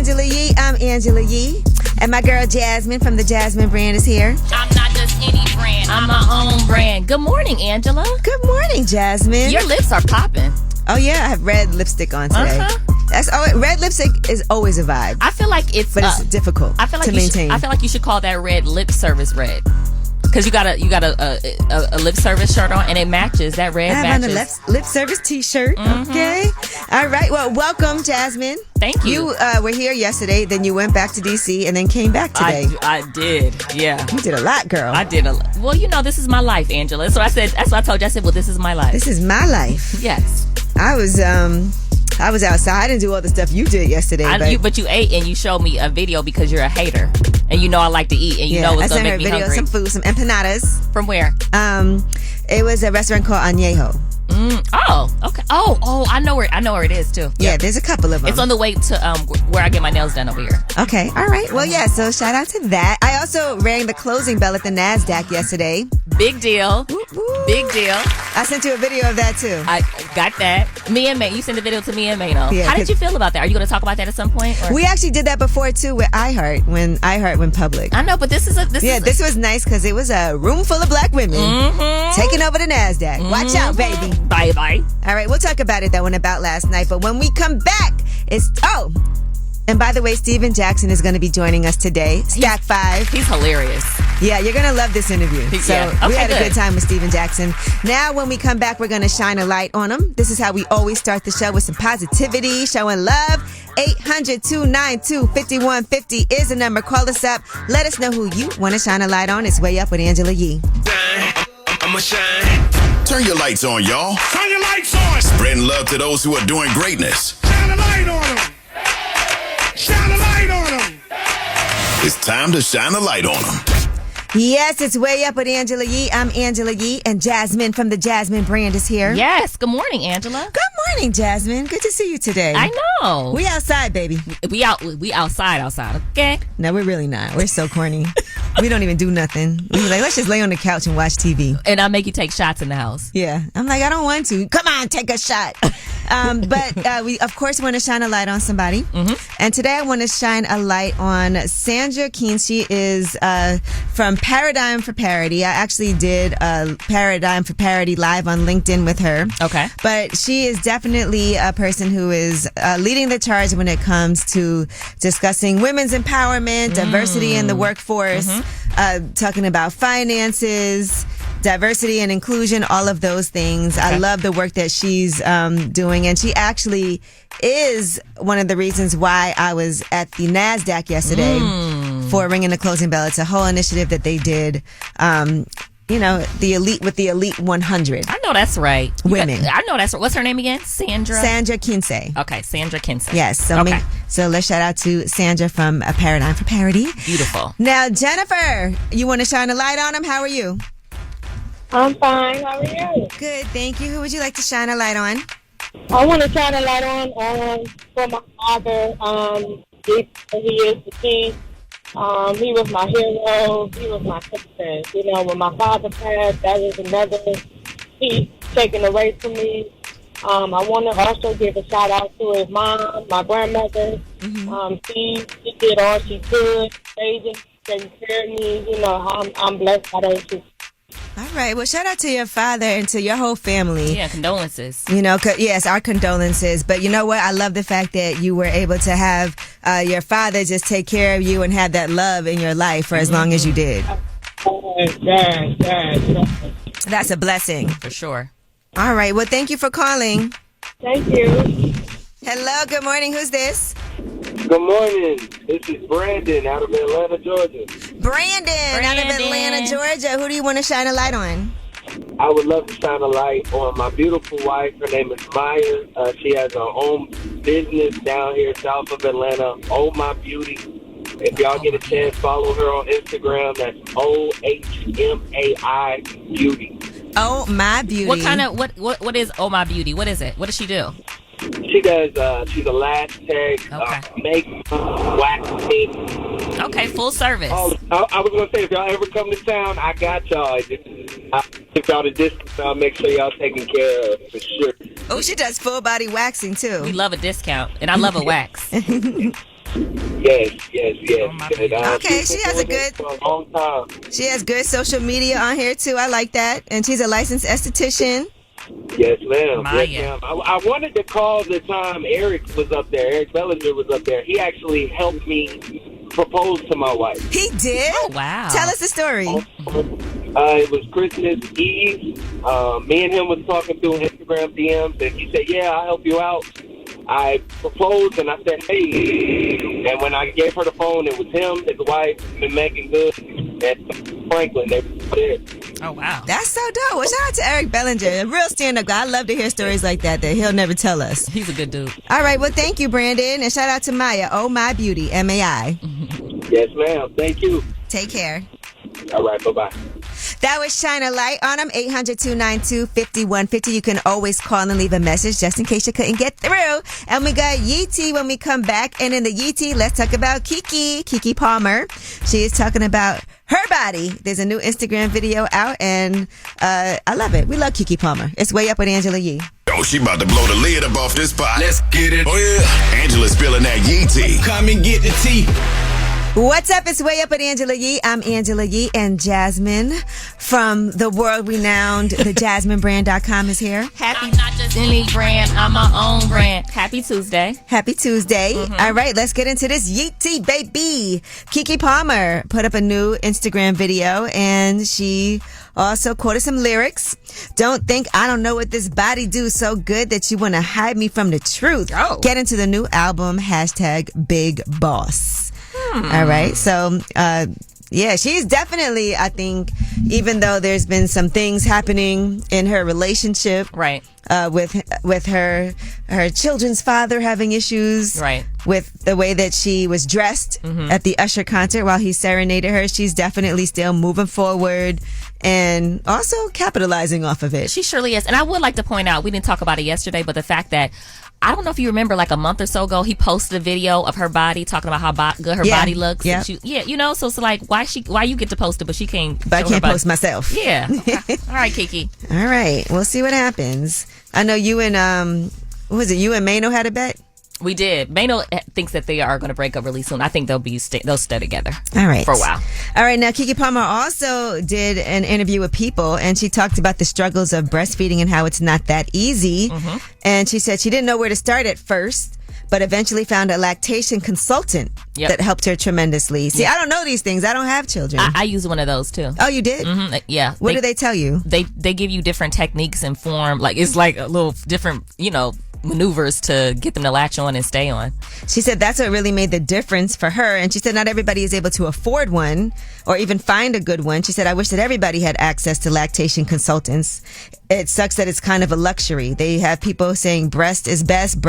Angela Yee. I'm Angela Yee. And my girl Jasmine from the Jasmine brand is here. I'm not just any brand. I'm my own brand. Good morning, Angela. Good morning, Jasmine. Your lips are popping. Oh, yeah. I have red lipstick on today. Red lipstick is always a vibe. I feel like it's difficult to maintain. I feel like you should call that red lip service red. Because you got a lip service shirt on and it matches. That red matches. I have on a lip service t-shirt. Mm-hmm. Okay. All right. Well, welcome, Jasmine. Thank you. You were here yesterday, then you went back to D.C. and then came back today. I did. Yeah. You did a lot, girl. I did a lot. Well, this is my life, Angela. So that's what I told you. I said, well, this is my life. This is my life. Yes. I was outside. I didn't do all the stuff you did yesterday. But you ate and you showed me a video because you're a hater. And you know I like to eat. And you know it's going to make me hungry. I sent her a video, some food, some empanadas. From where? It was a restaurant called Añejo. Oh, okay. Oh, I know where it is too. Yeah, there's a couple of them. It's on the way to where I get my nails done over here. Okay, all right. Well, yeah. So shout out to that. I also rang the closing bell at the NASDAQ yesterday. Big deal. Woo-hoo. Big deal. I sent you a video of that too. I got that. Me and May. You sent the video to me and Mano. Yeah, how did you feel about that? Are you going to talk about that at some point? Or? We actually did that before too with iHeart when iHeart went public. I know, but this was nice because it was a room full of black women taking over the NASDAQ. Mm-hmm. Watch out, baby. Bye. All right, we'll talk about it though and about last night. But when we come back, and by the way, Steven Jackson is going to be joining us today. Stack 5. He's hilarious. Yeah, you're going to love this interview. We had a good time with Steven Jackson. Now, when we come back, we're going to shine a light on him. This is how we always start the show, with some positivity, showing love. 800-292-5150 is the number. Call us up. Let us know who you want to shine a light on. It's Way Up with Angela Yee. I'ma shine. Turn your lights on, y'all. Turn your lights on. Spreading love to those who are doing greatness. Shine a light on them. Shine a light on them. It's time to shine a light on them. Yes, it's Way Up with Angela Yee. I'm Angela Yee, and Jasmine from the Jasmine brand is here. Yes. Good morning, Angela. Good morning, Jasmine. Good to see you today. I know. We outside, baby. We outside, okay? No, we're really not. We're so corny. We don't even do nothing. We're like, let's just lay on the couch and watch TV. And I'll make you take shots in the house. Yeah. I'm like, I don't want to. Come on, take a shot. But we, of course, want to shine a light on somebody. Mm-hmm. And today I want to shine a light on Sandra Greene. She is from Paradigm for Parity. I actually did Paradigm for Parity live on LinkedIn with her. Okay. But she is definitely a person who is leading the charge when it comes to discussing women's empowerment, diversity in the workforce, talking about finances, diversity and inclusion, all of those things. Okay. I love the work that she's doing, and she actually is one of the reasons why I was at the NASDAQ yesterday for ringing the closing bell. It's a whole initiative that they did. The Elite 100. I know that's right. Women. I know that's right. What's her name again? Sandra Kinsey. Okay, Sandra Kinsey. Yes. So let's shout out to Sandra from Paradigm for Parity. Beautiful. Now, Jennifer, you want to shine a light on him? How are you? I'm fine. How are you? Good, thank you. Who would you like to shine a light on? I want to shine a light on for my father. He is the king. He was my hero. He was my success. When my father passed, that was another piece taken away from me. I want to also give a shout out to his mom, my grandmother. She did all she could, raising, taking care of me. I'm blessed by those two. All right. Well, shout out to your father and to your whole family. Yeah, condolences. Yes, our condolences. But you know what? I love the fact that you were able to have your father just take care of you and have that love in your life for as long as you did. That's a blessing. For sure. All right. Well, thank you for calling. Thank you. Hello. Good morning. Who's this? Good morning. This is Brandon out of Atlanta, Georgia. Brandon out of Atlanta, Georgia. Who do you want to shine a light on? I would love to shine a light on my beautiful wife. Her name is Maya. She has her own business down here south of Atlanta, Oh My Beauty. If y'all get a chance, follow her on Instagram. That's OHMAI Beauty. Oh My Beauty. What is Oh My Beauty? What is it? What does she do? She does, she's a lash tech, makeup, waxing. Okay, full service. I was going to say, if y'all ever come to town, I got y'all. If y'all the distance, I'll make sure y'all taken care of, for sure. Oh, she does full body waxing, too. We love a discount, and I love a wax. Yes. Okay, She's she been has a doing this good- for a long time. She has good social media on here too. I like that. And she's a licensed esthetician. Yes, ma'am. Maya. Yes, ma'am. I wanted to call the time Eric was up there. Eric Bellinger was up there. He actually helped me propose to my wife. He did? Oh, wow. Tell us the story. It was Christmas Eve. Me and him was talking through Instagram DMs, and he said, "Yeah, I'll help you out." I proposed, and I said, "Hey." And when I gave her the phone, it was him, his wife, and Megan Good, and Franklin. They were there. Oh, wow. That's so dope. Well, shout out to Eric Bellinger, a real stand-up guy. I love to hear stories like that he'll never tell us. He's a good dude. All right, well, thank you, Brandon. And shout out to Maya, Oh My Beauty, M-A-I. Yes, ma'am. Thank you. Take care. All right, bye-bye. That was Shine a Light on them, 800-292-5150. You can always call and leave a message just in case you couldn't get through. And we got Yeetie when we come back. And in the Yeetie, let's talk about Keke Palmer. She is talking about her body. There's a new Instagram video out, and I love it. We love Keke Palmer. It's Way Up with Angela Yee. Oh, she about to blow the lid up off this pot. Let's get it. Oh, yeah. Angela's spilling that Yee tea. Come and get the tea. What's up? It's Way Up with Angela Yee. I'm Angela Yee, and Jasmine from the world-renowned thejasminebrand.com is here. I'm not just any brand. I'm my own brand. Happy Tuesday. Happy Tuesday. All right, let's get into this Yeetie, baby. Keke Palmer put up a new Instagram video, and she also quoted some lyrics. Don't think I don't know what this body do so good that you want to hide me from the truth. Oh. Get into the new album, #Big Boss. All right. So, yeah, she's definitely, I think, even though there's been some things happening in her relationship, Right. With her children's father having issues, Right. with the way that she was dressed at the Usher concert while he serenaded her, she's definitely still moving forward and also capitalizing off of it. She surely is. And I would like to point out, we didn't talk about it yesterday, but the fact that, I don't know if you remember, like a month or so ago, he posted a video of her body talking about how good her body looks. Yeah. And so it's like, why you get to post it, but she can't. But I show her can't body. post myself. Yeah. Okay. All right, Keke. All right. We'll see what happens. I know you and, what was it? You and Mano had a bet? We did. Mano thinks that they are going to break up really soon. I think they'll stay together. All right. For a while. All right. Now, Keke Palmer also did an interview with People, and she talked about the struggles of breastfeeding and how it's not that easy. And she said she didn't know where to start at first, but eventually found a lactation consultant that helped her tremendously. See, I don't know these things. I don't have children. I use one of those too. Oh, you did? Yeah. What do they tell you? They give you different techniques and form. Like, it's like a little different, maneuvers to get them to latch on and stay on. She said that's what really made the difference for her. And she said not everybody is able to afford one or even find a good one. She said, I wish that everybody had access to lactation consultants. It sucks that it's kind of a luxury. They have people saying breast is best,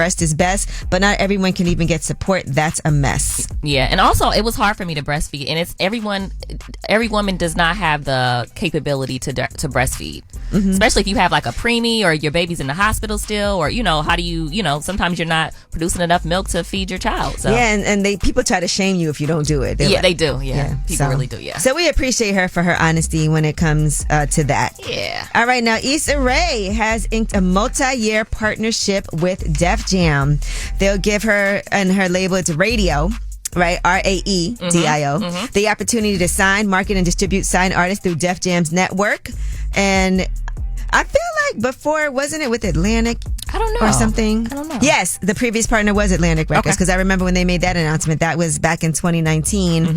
but not everyone can even get support. That's a mess. Yeah. And also, it was hard for me to breastfeed. And it's every woman does not have the capability to breastfeed. Especially if you have like a preemie or your baby's in the hospital still, or, how do you, sometimes you're not producing enough milk to feed your child. So. Yeah, and people try to shame you if you don't do it. They do. Yeah. People really do. Yeah. So we appreciate her for her honesty when it comes to that. Yeah. All right, now Issa Rae has inked a multi-year partnership with Def Jam. They'll give her and her label, it's Radio, right? RAEDIO, the opportunity to sign, market, and distribute signed artists through Def Jam's network. And I feel like before, wasn't it with Atlantic? I don't know. Or something? I don't know. Yes, the previous partner was Atlantic Records, because I remember when they made that announcement. That was back in 2019.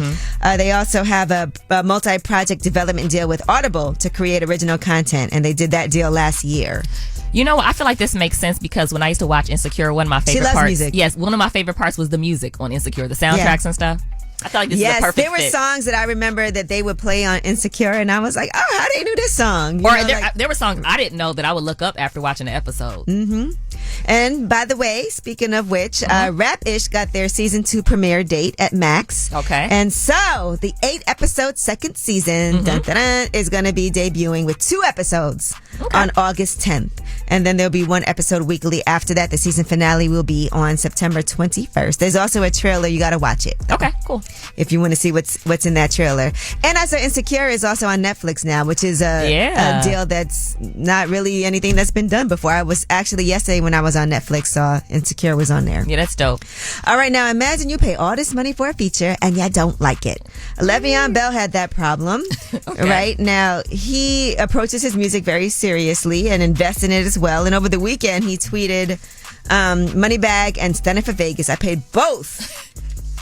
They also have a multi-project development deal with Audible to create original content, and they did that deal last year. I feel like this makes sense because when I used to watch Insecure, one of my favorite loves parts. Music. Yes, one of my favorite parts was the music on Insecure, the soundtracks and stuff. I feel like this is a perfect there were fit. songs that I remember that they would play on Insecure, and I was like, oh, how they do this song? There were songs I didn't know that I would look up after watching the episode. And by the way, speaking of which, Rap-ish got their season 2 premiere date at Max. Okay. And so the 8-episode second season is going to be debuting with 2 episodes on August 10th. And then there'll be 1 episode weekly after that. The season finale will be on September 21st. There's also a trailer. You got to watch it. Okay, cool. cool. If you want to see what's in that trailer. And I saw Insecure is also on Netflix now, which is a deal that's not really anything that's been done before. I was actually yesterday when I was on Netflix saw Insecure was on there. Yeah, that's dope. All right, now imagine you pay all this money for a feature and you don't like it. Le'Veon Bell had that problem. Okay. Right now, he approaches his music very seriously and invests in it as well. And over the weekend, he tweeted, Moneybag and Stunning for Vegas. I paid both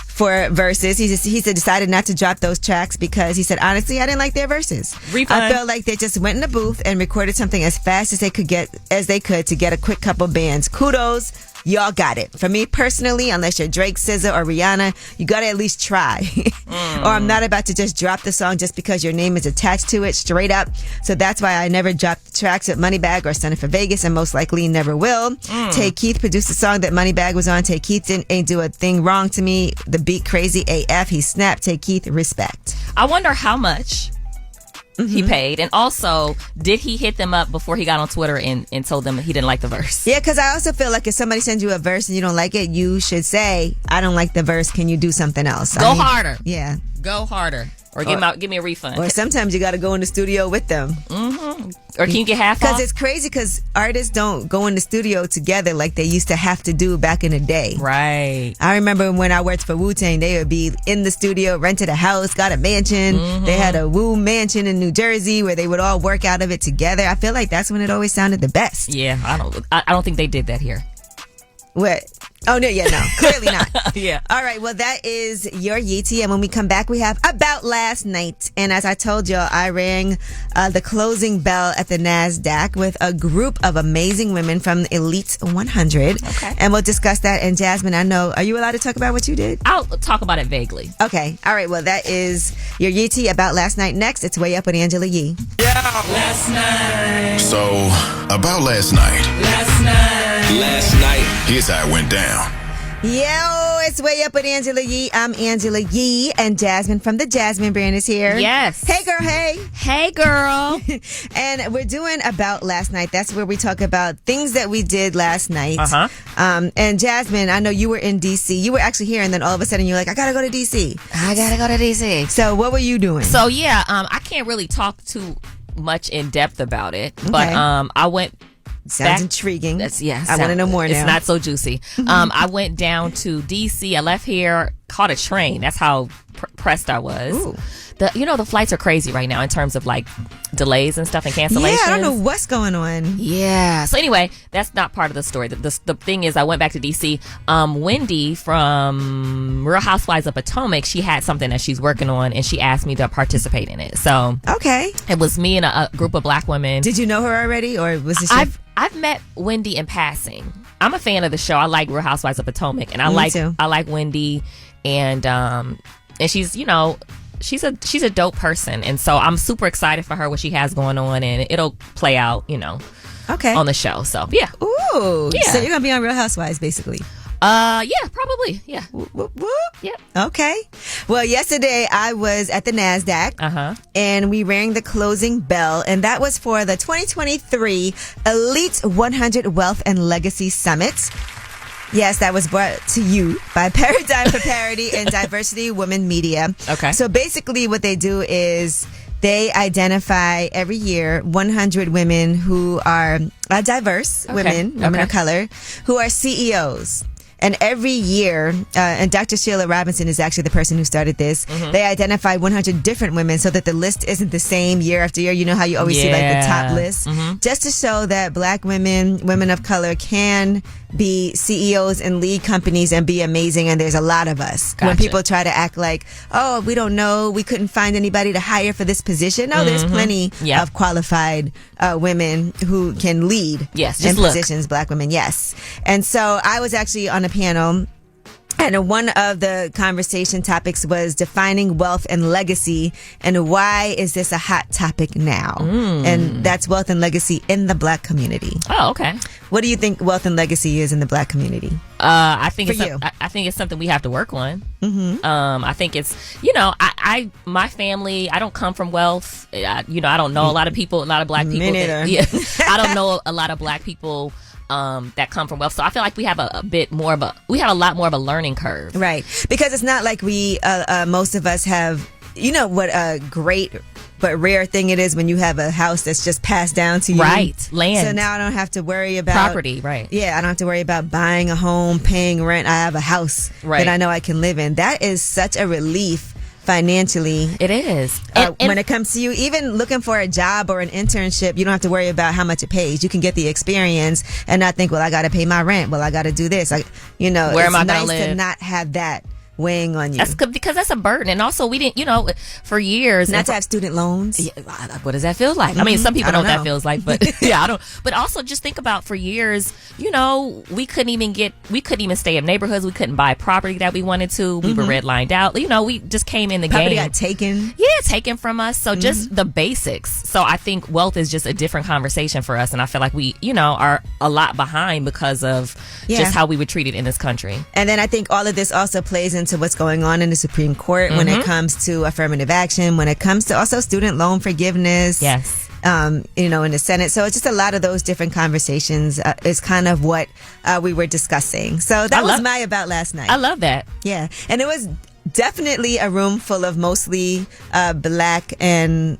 for verses. He said decided not to drop those tracks because he said, honestly, I didn't like their verses. Refund. I felt like they just went in the booth and recorded something as fast as they could to get a quick couple bands. Kudos. Y'all got it. For me personally, unless you're Drake, SZA, or Rihanna, you gotta at least try. Or I'm not about to just drop the song just because your name is attached to it, straight up. So that's why I never dropped the tracks with Moneybag or Stunning for Vegas, and most likely never will. Tay Keith produced the song that Moneybag was on. Tay Keith ain't do a thing wrong to me. The beat crazy AF. He snapped. Tay Keith, respect. I wonder how much he paid, and also did he hit them up before he got on Twitter and told them he didn't like the verse? Yeah, because I also feel like if somebody sends you a verse and you don't like it, you should say, I don't like the verse, can you do something else? Go harder. Yeah, go harder, or give me a refund. Or sometimes you got to go in the studio with them. Or can you get half off? Because it's crazy because artists don't go in the studio together like they used to have to do back in the day. Right. I remember when I worked for Wu-Tang, they would be in the studio, rented a house, got a mansion. They had a Wu mansion in New Jersey where they would all work out of it together. I feel like that's when it always sounded the best. Yeah, I don't think they did that here. What? Oh, no, clearly not. Yeah. All right, well, that is your Yeetie. And when we come back, we have About Last Night. And as I told y'all, I rang the closing bell at the NASDAQ with a group of amazing women from the Elite 100. Okay. And we'll discuss that. And Jasmine, I know, are you allowed to talk about what you did? I'll talk about it vaguely. Okay. All right, well, that is your Yeetie About Last Night. Next, it's Way Up with Angela Yee. Last night. So, about last night. Last night. Here's how it went down. Yo, it's Way Up with Angela Yee. I'm Angela Yee, and Jasmine from the Jasmine brand is here. Yes. Hey, girl, hey. Hey, girl. And we're doing About Last Night. That's where we talk about things that we did last night. And Jasmine, I know you were in D.C. You were actually here, and then all of a sudden you're like, I gotta go to D.C. So what were you doing? So, yeah, I can't really talk too much in depth about it, but I went... Sounds intriguing. I want to know more now. It's not so juicy. I went down to D.C. I left here, caught a train. That's how pressed I was. Ooh. The flights are crazy right now in terms of like delays and stuff and cancellations. Yeah, I don't know what's going on. Yeah. So anyway, that's not part of the story. The thing is, I went back to D.C. Wendy from Real Housewives of Potomac, she had something that she's working on, and she asked me to participate in it. So okay, it was me and a group of black women. Did you know her already, or was this? I've met Wendy in passing. I'm a fan of the show. I like Real Housewives of Potomac, and I like Wendy, and she's she's a dope person, and so I'm super excited for her, what she has going on, and it'll play out okay on the show. So yeah. Ooh, yeah. So you're gonna be on Real Housewives basically. Yeah, probably. Yeah. Whoop, whoop, whoop. Yep. Okay. Well, yesterday I was at the NASDAQ and we rang the closing bell, and that was for the 2023 Elite 100 Wealth and Legacy Summit. Yes, that was brought to you by Paradigm for Parity and Diversity Women Media. Okay. So basically what they do is they identify every year 100 women who are diverse, women of color, who are CEOs. And every year, and Dr. Seale Robinson is actually the person who started this, they identify 100 different women so that the list isn't the same year after year. You know how you always see like the top list? Just to show that black women, women of color can be CEOs and lead companies and be amazing, and there's a lot of us. When people try to act like, oh, we don't know, we couldn't find anybody to hire for this position. No, there's plenty of qualified women who can lead in positions, black women, yes. And so I was actually on a panel, and one of the conversation topics was defining wealth and legacy, and why is this a hot topic now? And that's wealth and legacy in the black community. Oh, okay. What do you think wealth and legacy is in the black community? I think it's something we have to work on. I think it's, my family, I don't come from wealth. I don't know a lot of people, a lot of black people. Me neither. I don't know a lot of black people that come from wealth. So I feel like we have a lot more of a learning curve. Right. Because it's not like we, most of us have, what a great but rare thing it is when you have a house that's just passed down to you. Right. Land. So now I don't have to worry about property. Right. Yeah. I don't have to worry about buying a home, paying rent. I have a house that I know I can live in. That is such a relief financially. It is. When it comes to you, even looking for a job or an internship, you don't have to worry about how much it pays. You can get the experience and not think, well, I got to pay my rent. Well, I got to do this. Where am I going to live? It's nice to not have that weighing on you. That's because that's a burden. And also we didn't, for years. Not to have student loans. Yeah, what does that feel like? I mean, some people know what that feels like, but I don't. But also just think about for years, we couldn't even stay in neighborhoods. We couldn't buy property that we wanted to. We were redlined out. We just came in the property game. Got taken. Yeah, taken from us. So just the basics. So I think wealth is just a different conversation for us. And I feel like we, are a lot behind because of just how we were treated in this country. And then I think all of this also plays into what's going on in the Supreme Court when it comes to affirmative action, when it comes to also student loan forgiveness. Yes. In the Senate. So it's just a lot of those different conversations is kind of what we were discussing. So that was my about last night. I love that. Yeah. And it was definitely a room full of mostly black and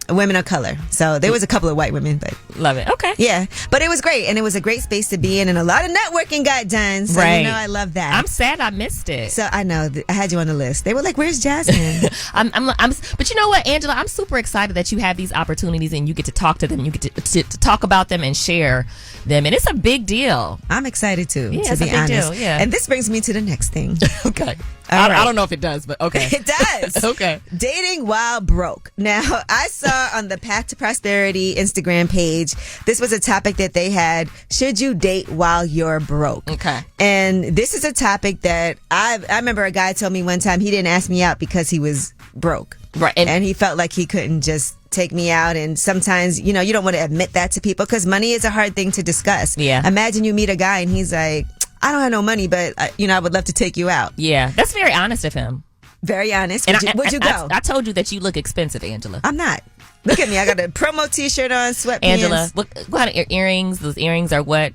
women of color. So there was a couple of white women, but love it. Okay. Yeah. But it was great, and it was a great space to be in, and a lot of networking got done. So I love that. I'm sad I missed it. So I know I had you on the list. They were like, "Where's Jasmine?" But you know what, Angela? I'm super excited that you have these opportunities and you get to talk to them. You get to talk about them and share them, and it's a big deal. I'm excited too. Yeah, to it's be a big honest. deal. Yeah. And this brings me to the next thing. Okay. I don't know if it does, but okay. It does. Okay. Dating while broke. Now, I saw on the Path to Prosperity Instagram page, this was a topic that they had, should you date while you're broke? Okay. And this is a topic that I remember a guy told me one time he didn't ask me out because he was broke. Right. And he felt like he couldn't just take me out. And sometimes, you don't want to admit that to people because money is a hard thing to discuss. Yeah. Imagine you meet a guy and he's like, I don't have no money, but I would love to take you out. Yeah, that's very honest of him. Very honest. Would you go? I told you that you look expensive, Angela. I'm not. Look at me. I got a promo T-shirt on, sweatpants. Angela, what kind of earrings? Those earrings are what?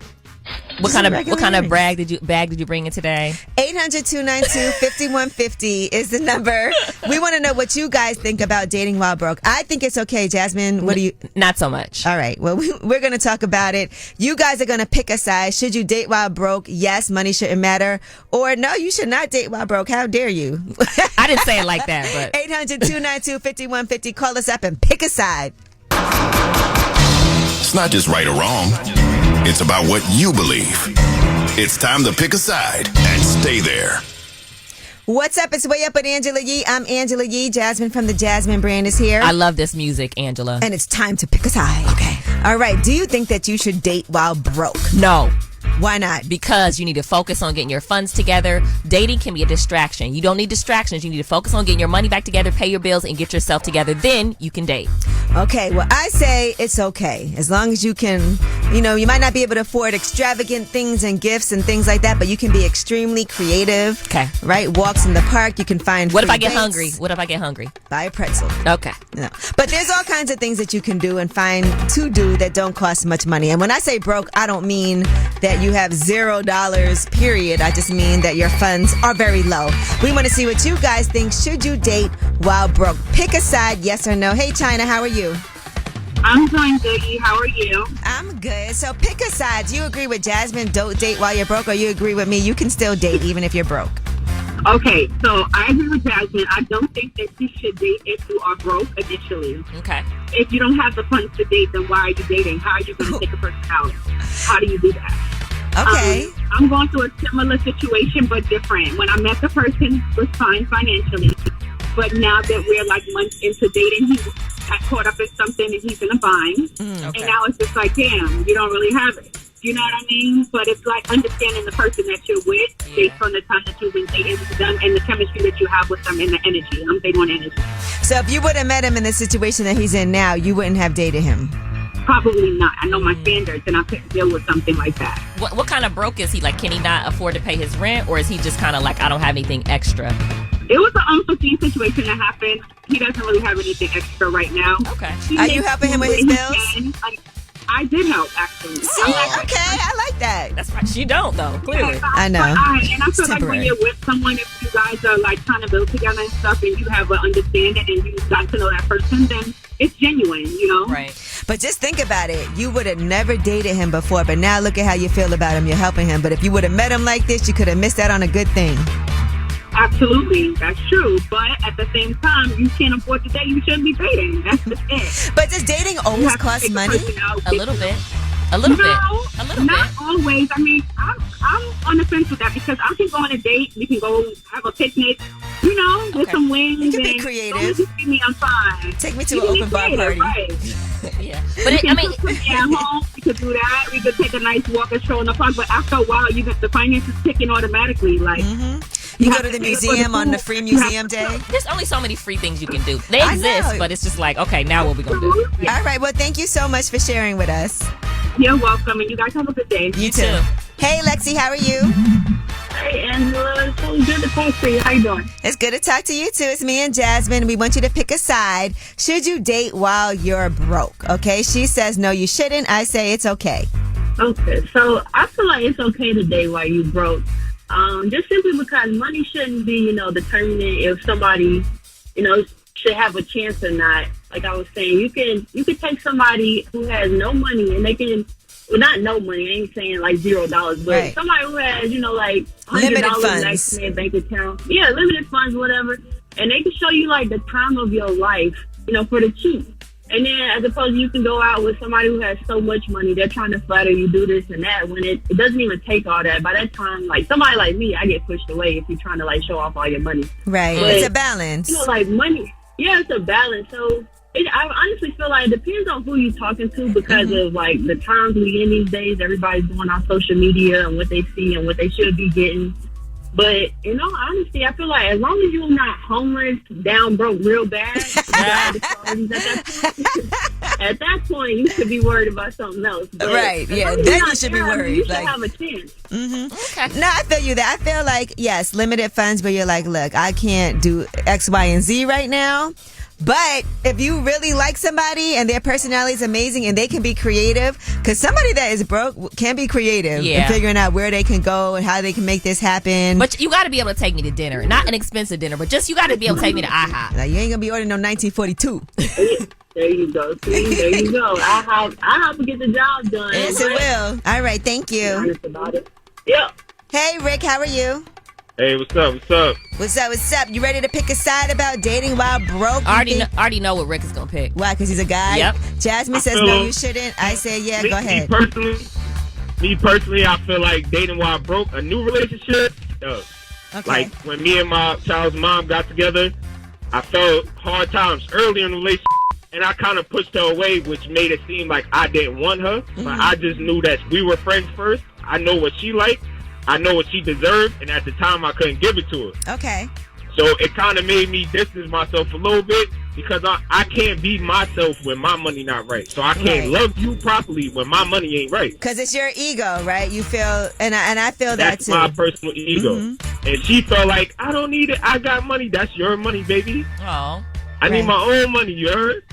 What kind of bag did you bring in today? 800-292-5150 is the number. We want to know what you guys think about dating while broke. I think it's okay, Jasmine. What do you? Not so much. All right. Well, we're going to talk about it. You guys are going to pick a side. Should you date while broke? Yes, money shouldn't matter. Or no, you should not date while broke. How dare you? I didn't say it like that, but 800-292-5150. Call us up and pick a side. It's not just right or wrong. It's about what you believe. It's time to pick a side and stay there. What's up? It's Way Up with Angela Yee. I'm Angela Yee. Jasmine from the Jasmine brand is here. I love this music, Angela. And it's time to pick a side. Okay. All right. Do you think that you should date while broke? No. Why not? Because you need to focus on getting your funds together. Dating can be a distraction. You don't need distractions. You need to focus on getting your money back together, pay your bills, and get yourself together. Then you can date. Okay, well, I say it's okay. As long as you can, you might not be able to afford extravagant things and gifts and things like that, but you can be extremely creative. Okay. Right? Walks in the park, you can find What if I get dates. hungry? What if I get hungry? Buy a pretzel. Okay. No. But there's all kinds of things that you can do and find to do that don't cost much money. And when I say broke, I don't mean that you have $0, period. I just mean that your funds are very low. We want to see what you guys think. Should you date while broke? Pick a side, yes or no. Hey, China, how are you? I'm doing good. How are you? I'm good. So pick a side. Do you agree with Jasmine, don't date while you're broke, or you agree with me, you can still date even if you're broke? Okay, so I agree with Jasmine. I don't think that you should date if you are broke initially. Okay. If you don't have the funds to date, then why are you dating? How are you going to take a person out? How do you do that? Okay. I'm going through a similar situation, but different. When I met the person, it was fine financially. But now that we're like months into dating, he got caught up in something and he's in a bind. Okay. And now it's just like, damn, you don't really have it. You know what I mean? But it's like understanding the person that you're with based on the time that you've been dating with them and the chemistry that you have with them and the energy. I'm big on energy. So if you would have met him in the situation that he's in now, you wouldn't have dated him? Probably not. I know my standards and I couldn't deal with something like that. What kind of broke is he? Like, can he not afford to pay his rent, or is he just kind of like, I don't have anything extra? It was an unforeseen situation that happened. He doesn't really have anything extra right now. Okay. Are you helping him with his bills? I did help, actually. See, okay, I like that. That's right. She don't though. Clearly. I know. And I It's feel like temporary. when you're with someone, if you guys are like trying to build together and stuff, and you have an understanding, and you got to know that person, then it's genuine, you know. Right. But just think about it. You would have never dated him before, but now look at how you feel about him. You're helping him. But if you would have met him like this, you could have missed out on a good thing. Absolutely, that's true. But at the same time, you can't afford to date. You shouldn't be dating. That's the thing. But does dating You always have to cost take the money? person out, A little bit. A little bit. A little not bit. always. I mean, I'm on the fence with that because I can go on a date. We can go have a picnic, you know, with Okay. some wings. You can be and creative. As long as you see me, I'm fine. Take me to You an can be open bar creative, party. Right. Yeah. But it, I mean, At home, we could do that. We could take a nice walk or stroll in the park. But after a while, you get the finances kicking automatically. Like You go to the museum on the free museum day. there's only so many free things you can do. They I exist, know. but it's just like, okay, now what we gonna do? All right. Well, thank you so much for sharing with us. You're welcome, and you guys have a good day. You too. Hey, Lexi, how are you? Hey, Angela, it's so good to talk to you. How you doing? It's good to talk to you too. It's me and Jasmine. We want you to pick a side. Should you date while you're broke? Okay. She says no, you shouldn't. I say it's okay. Okay, so I feel like it's okay to date while you broke. Just simply because money shouldn't be, determining if somebody, should have a chance or not. Like I was saying, you can take somebody who has no money and they can, well, not no money. I ain't saying like $0, but Right. somebody who has, like Limited $100 funds. next to their bank account. Yeah, limited funds, whatever. And they can show you like the time of your life, for the cheap. And then as opposed to you can go out with somebody who has so much money, they're trying to flatter you, do this and that, when it doesn't even take all that. By that time, like somebody like me, I get pushed away if you're trying to like show off all your money. Right. But, It's a balance. like money, yeah, it's a balance. So I honestly feel like it depends on who you're talking to because of like the times we in these days. Everybody's going on social media and what they see and what they should be getting. But in all honesty, I feel like as long as you're not homeless, down broke, real bad, at that point you should be worried about something else. But Right, as yeah, long as then you're you not should be terrible, worried, You should like- have a chance. No, I feel you that. I feel like, yes, limited funds, but you're like, look, I can't do X, Y, and Z right now. But if you really like somebody and their personality is amazing and they can be creative, because somebody that is broke can be creative Yeah. in figuring out where they can go and how they can make this happen. But you got to be able to take me to dinner. Not an expensive dinner, but just you got to be able to take me to IHOP. Like, you ain't gonna be ordering no 1942. There you go. See, there you go. I have to get the job done. Yes, it will. All right, thank Be you. honest about it. Yeah. Hey, Rick, how are you? Hey, what's up? What's up? What's up? What's up? You ready to pick a side about dating while broke? I You think- already know what Rick is gonna pick. Why? Because he's a guy? Yep. Jasmine says feel no, him. you shouldn't. I say yeah, Me go ahead. personally, I feel like dating while broke, a new relationship. Okay. Like when me and my child's mom got together, I felt hard times early in the relationship, and I kind of pushed her away, which made it seem like I didn't want her. But I just knew that we were friends first. I know what she liked. I know what she deserved, and at the time, I couldn't give it to her. Okay. So it kind of made me distance myself a little bit because I can't be myself when my money not right. So I can't Right. love you properly when my money ain't right. Because it's your ego, right? You feel, and I feel That's that too. my personal ego. And she felt like, I don't need it. I got money. That's your money, baby. Oh, I need Right. my own money, you heard?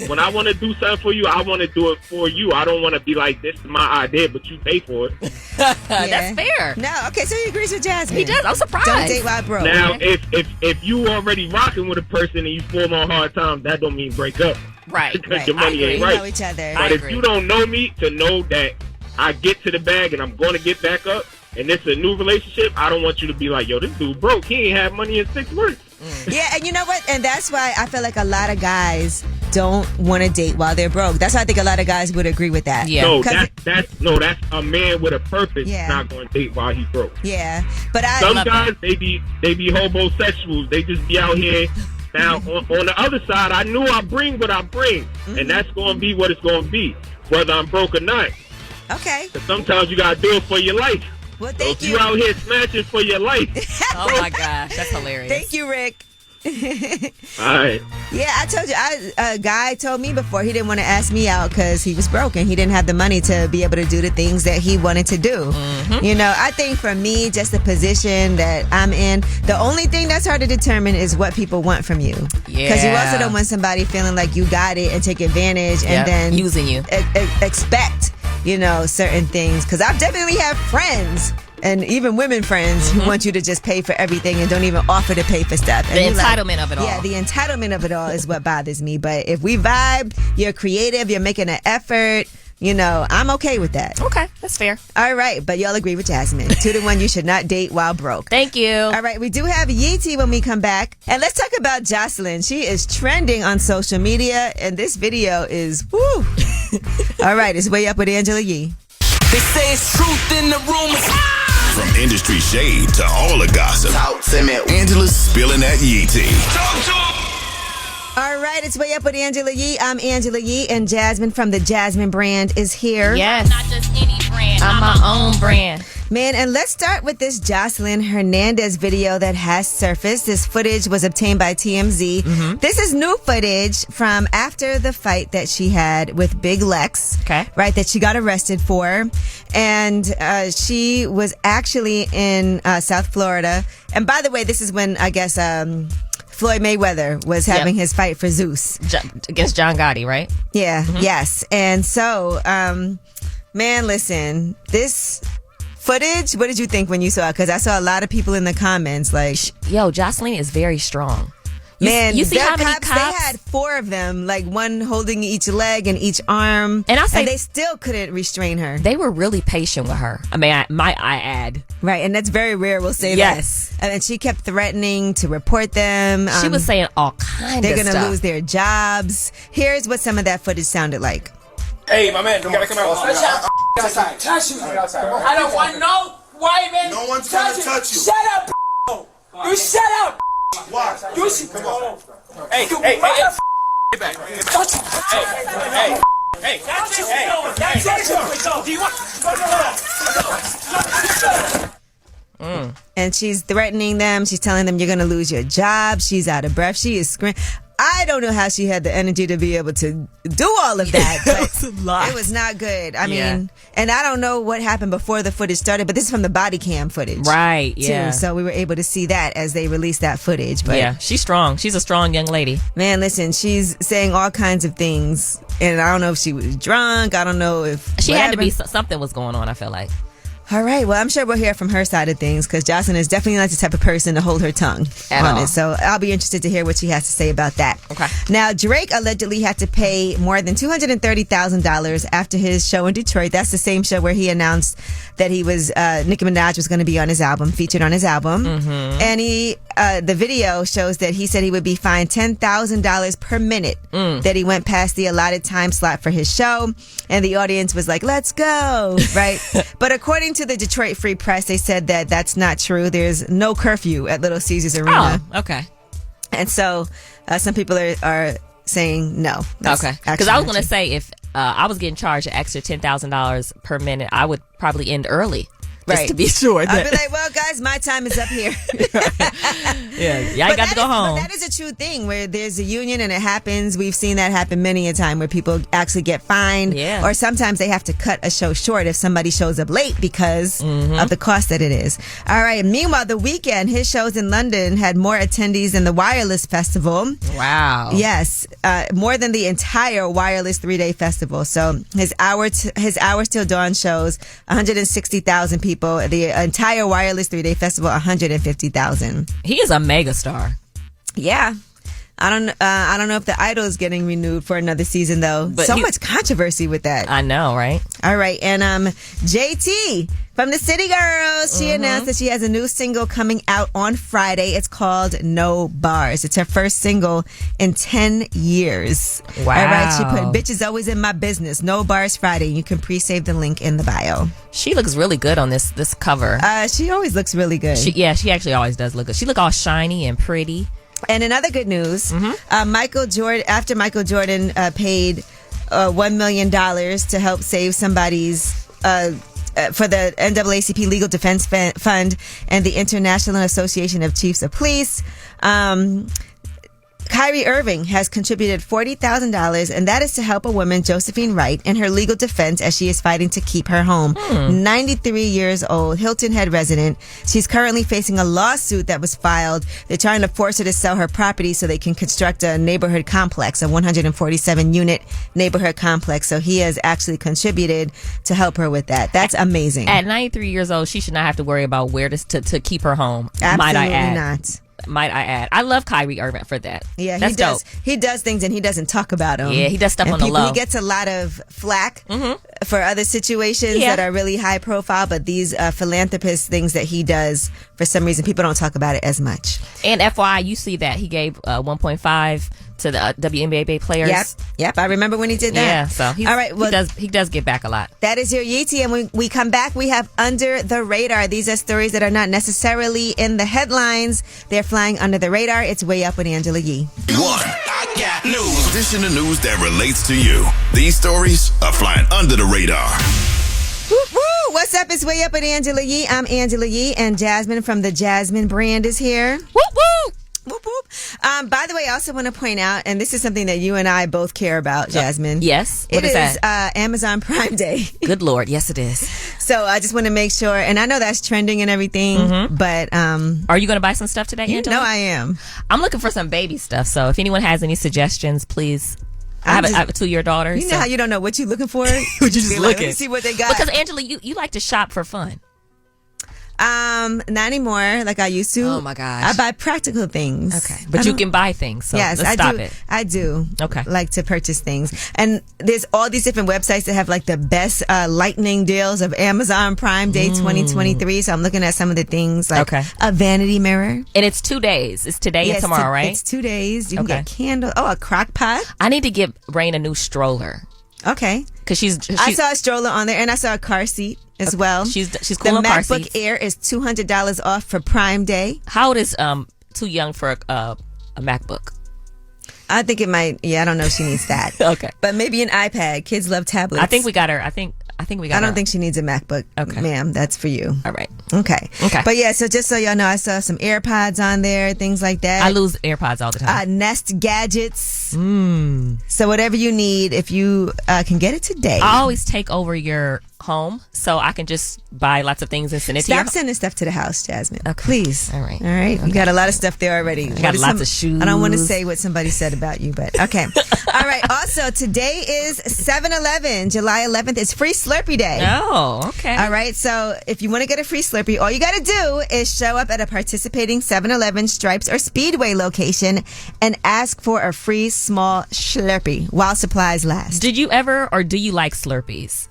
When I want to do something for you, I want to do it for you. I don't want to be like, this is my idea, but you pay for it. that's fair. No, okay, so he agrees with Jasmine. He does. I'm surprised. Don't date while broke. Now, if you already rocking with a person and you fall on hard times, that don't mean break up. Right. Because Right. your money I ain't We right. know each other. I But if agree. you don't know me to know that I get to the bag and I'm going to get back up, and it's a new relationship, I don't want you to be like, yo, this dude broke. He ain't had money in 6 months. Yeah, and you know what? And that's why I feel like a lot of guys don't want to date while they're broke. That's why I think a lot of guys would agree with that. Yeah. No, 'Cause- that's a man with a purpose Yeah. not going to date while he broke. Yeah, but Some love guys, they be homosexuals. They just be out here. Now, on the other side, I knew I bring what I bring, and that's going to be what it's going to be, whether I'm broke or not. okay. Because sometimes you got to do it for your life. Well, So thank if you. you out here smashing for your life, Oh my gosh, that's hilarious. Thank you, Rick. All right. Yeah, I told you. A guy told me before he didn't want to ask me out because he was broke and he didn't have the money to be able to do the things that he wanted to do. You know, I think for me, just the position that I'm in, the only thing that's hard to determine is what people want from you. Yeah. Because you also don't want somebody feeling like you got it and take advantage and then using you. Expect, you know, certain things. Because I've definitely had friends and even women friends who want you to just pay for everything and don't even offer to pay for stuff. And The entitlement of it all. Yeah, the entitlement of it all is what bothers me. But if we vibe, you're creative, you're making an effort, you know, I'm okay with that. Okay, that's fair. All right, but y'all agree with Jasmine. 2 to 1, you should not date while broke. Thank you. All right, we do have Yeetie when we come back. And let's talk about Jocelyn. She is trending on social media, and this video is, woo. All right, it's Way Up with Angela Yee. They say it's truth in the rumors. From industry shade to all the gossip, Talk to me. Angela's spilling that Yee tea. All right, it's Way Up with Angela Yee. I'm Angela Yee, and Jasmine from the Jasmine brand is here. Yes. Not just any brand. I'm my own brand. Man, and let's start with this Jocelyn Hernandez video that has surfaced. This footage was obtained by TMZ. This is new footage from after the fight that she had with Big Lex. Okay. Right, that she got arrested for. And she was actually in South Florida. And by the way, this is when, I guess, Floyd Mayweather was having his fight for Zeus. Against John Gotti, right? Yeah, yes. And so, man, listen, this footage, what did you think when you saw it? Because I saw a lot of people in the comments like, yo, Jocelyn is very strong. Man, you see how many cops? cops? They had 4 of them, like one holding each leg and each arm, And they still couldn't restrain her. They were really patient with her. I mean, I add. Right, and that's very rare. We'll say Yes. that. And then she kept threatening to report them. She was saying all kinds of they're stuff. gonna lose their jobs. Here's what some of that footage sounded like. Hey, my man, you gotta come out. Outside. Touch you. I don't want no white man. No one's gonna touch you. Shut up, you shut up. Why? You should come on. Hey, get back. Hey. Do you want? And she's threatening them. She's telling them you're going to lose your job. She's out of breath. She is screaming. I don't know how she had the energy to be able to do all of that. But was a lot. It was not good. I mean, and I don't know what happened before the footage started, but this is from the body cam footage. Right, yeah. Too. So we were able to see that as they released that footage. But Yeah, she's strong. She's a strong young lady. man, listen, she's saying all kinds of things. And I don't know if she was drunk. I don't know if She had to whatever. be, something was going on, I feel like. All right. Well, I'm sure we'll hear from her side of things because Jocelyn is definitely not the type of person to hold her tongue At on all. it. So I'll be interested to hear what she has to say about that. Okay. Now, Drake allegedly had to pay more than $230,000 after his show in Detroit. That's the same show where he announced that he was Nicki Minaj was going to be on his album, featured on his album. And the video shows that he said he would be fined $10,000 per minute that he went past the allotted time slot for his show. And the audience was like, let's go, right? But according to the Detroit Free Press, they said that that's not true. There's no curfew at Little Caesars Arena. Oh, okay. And so some people are saying no. That's Okay. Because actually I was not going to true. say, if I was getting charged an extra $10,000 per minute, I would probably end early. Just Right. to be sure. I'd That, be like, well, guys, my time is up here. yeah, y'all got to go home. But that is a true thing where there's a union and it happens. We've seen that happen many a time where people actually get fined. Yeah. Or sometimes they have to cut a show short if somebody shows up late because of the cost that it is. All right. Meanwhile, The Weeknd, his shows in London had more attendees than the Wireless Festival. Wow. Yes, more than the entire Wireless 3-day festival. So his Hours Till Dawn shows 160,000 people. The entire Wireless 3-day festival 150,000. He is a mega star. Yeah. I don't know if the Idol is getting renewed for another season though. But so much controversy with that. I know, right? All right, and JT from the City Girls, she announced that she has a new single coming out on Friday. It's called No Bars. It's her first single in 10 years. Wow. All right, she put "Bitches Always in My Business." No Bars Friday. You can pre-save the link in the bio. She looks really good on this cover. She always looks really good. She actually always does look good. She look all shiny and pretty. And in other good news, Michael Jordan paid $1 million to help save somebody's for the NAACP Legal Defense Fund and the International Association of Chiefs of Police. Kyrie Irving has contributed $40,000, and that is to help a woman, Josephine Wright, in her legal defense as she is fighting to keep her home. 93 years old, Hilton Head resident. She's currently facing a lawsuit that was filed. They're trying to force her to sell her property so they can construct a neighborhood complex, a 147-unit neighborhood complex. So he has actually contributed to help her with that. That's amazing. At 93 years old, she should not have to worry about where to keep her home. Absolutely not. Might I add. I love Kyrie Irving for that. Yeah, that's he does. dope. He does things and he doesn't talk about them. Yeah, he does stuff on the low. He gets a lot of flack for other situations that are really high profile, but these philanthropist things that he does, for some reason, people don't talk about it as much. And FYI, you see that he gave 1.5 to the WNBA players. Yep. I remember when he did that. Yeah, so all right. Well, he does give back a lot. That is your Yeetie, and when we come back, we have Under the Radar. These are stories that are not necessarily in the headlines. They're flying under the radar. It's Way Up with Angela Yee. I got news. This in the news that relates to you. These stories are flying under the radar. Woo, woo. What's up? It's Way Up with Angela Yee. I'm Angela Yee, and Jasmine from the Jasmine brand is here. Whoop, whoop. Whoop, whoop. By the way, I also want to point out, and this is something that you and I both care about, Jasmine. Yes. What is that? Amazon Prime Day. Good Lord. Yes, it is. So I just want to make sure, and I know that's trending and everything, but... Are you going to buy some stuff today, Angela? No, I am. I'm looking for some baby stuff, so if anyone has any suggestions, please... I have a 2-year daughter. You know how you don't know what you're looking for? You're just looking. Let me see what they got. Because, Angela, you like to shop for fun. Not anymore like I used to. Oh my gosh. I buy practical things. Okay. But you can buy things. So yes, let's stop it. I do. Okay. Like to purchase things. And there's all these different websites that have like the best lightning deals of Amazon Prime Day 2023. So I'm looking at some of the things like a vanity mirror. And it's 2 days. It's today and tomorrow, right? It's 2 days. You can get candles. Oh, a crock pot. I need to give Rain a new stroller. Okay. Because I saw a stroller on there and I saw a car seat as well. She's cool on car seats. The MacBook Air is $200 off for Prime Day. How old is too young for a MacBook? I think it might. Yeah, I don't know if she needs that. Okay. But maybe an iPad. Kids love tablets. I think we got her. I think we got her. I don't think she needs a MacBook. Okay. Ma'am, that's for you. All right. Okay. But yeah, so just so y'all know, I saw some AirPods on there, things like that. I lose AirPods all the time. Nest gadgets. So whatever you need, if you can get it today. I always take over your home so I can just buy lots of things and send it to you. Stop sending stuff to the house, Jasmine. Okay. Please. All right. You got a lot of stuff there already. I got lots of shoes. I don't want to say what somebody said about you, but okay. All right. Also, today is 7-Eleven. July 11th is Free Slurpee Day. Oh, okay. All right. So if you want to get a free Slurpee, all you got to do is show up at a participating 7-Eleven, Stripes, or Speedway location and ask for a free small Slurpee while supplies last. Did you ever or do you like Slurpees?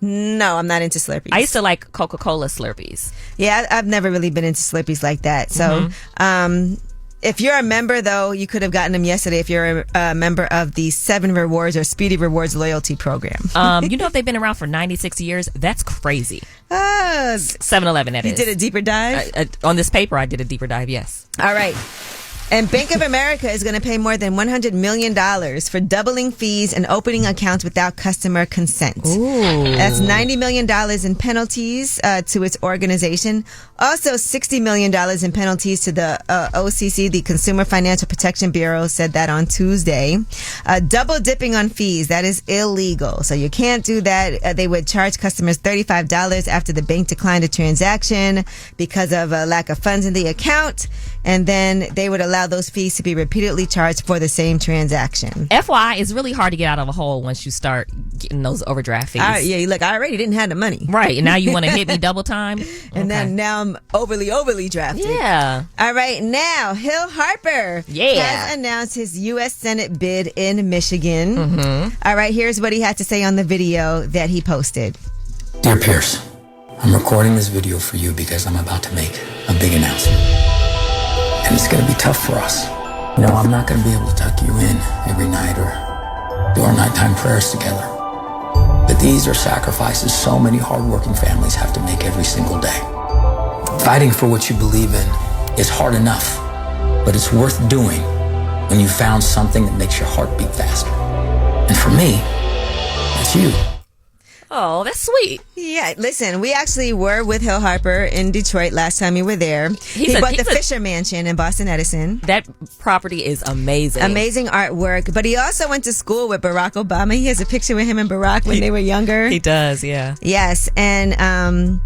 No, I'm not into Slurpees. I used to like Coca-Cola Slurpees. Yeah, I've never really been into Slurpees like that. So, if you're a member, though, you could have gotten them yesterday if you're a member of the 7 Rewards or Speedy Rewards loyalty program. You know, if they've been around for 96 years, that's crazy. 7-Eleven, 7-Eleven, that is. You did a deeper dive? On this paper, I did a deeper dive, yes. All right. And Bank of America is going to pay more than $100 million for doubling fees and opening accounts without customer consent. Ooh. That's $90 million in penalties to its organization. Also, $60 million in penalties to the OCC, the Consumer Financial Protection Bureau, said that on Tuesday. Double dipping on fees, that is illegal. So you can't do that. They would charge customers $35 after the bank declined a transaction because of a lack of funds in the account. And then they would allow those fees to be repeatedly charged for the same transaction. FYI, it's really hard to get out of a hole once you start getting those overdraft fees. Yeah, look, I already didn't have the money. Right, and now you want to hit me double time? And then now I'm overly drafted. Yeah. All right, now Hill Harper has announced his U.S. Senate bid in Michigan. All right, here's what he had to say on the video that he posted. Dear Pierce, I'm recording this video for you because I'm about to make a big announcement. And it's going to be tough for us. You know, I'm not going to be able to tuck you in every night or do our nighttime prayers together. But these are sacrifices so many hardworking families have to make every single day. Fighting for what you believe in is hard enough, but it's worth doing when you found something that makes your heart beat faster. And for me, that's you. Oh, that's sweet. Yeah, listen, we actually were with Hill Harper in Detroit last time we were there. He bought the Fisher Mansion in Boston Edison. That property is amazing. Amazing artwork. But he also went to school with Barack Obama. He has a picture with him and Barack when they were younger. He does, yeah. Yes, and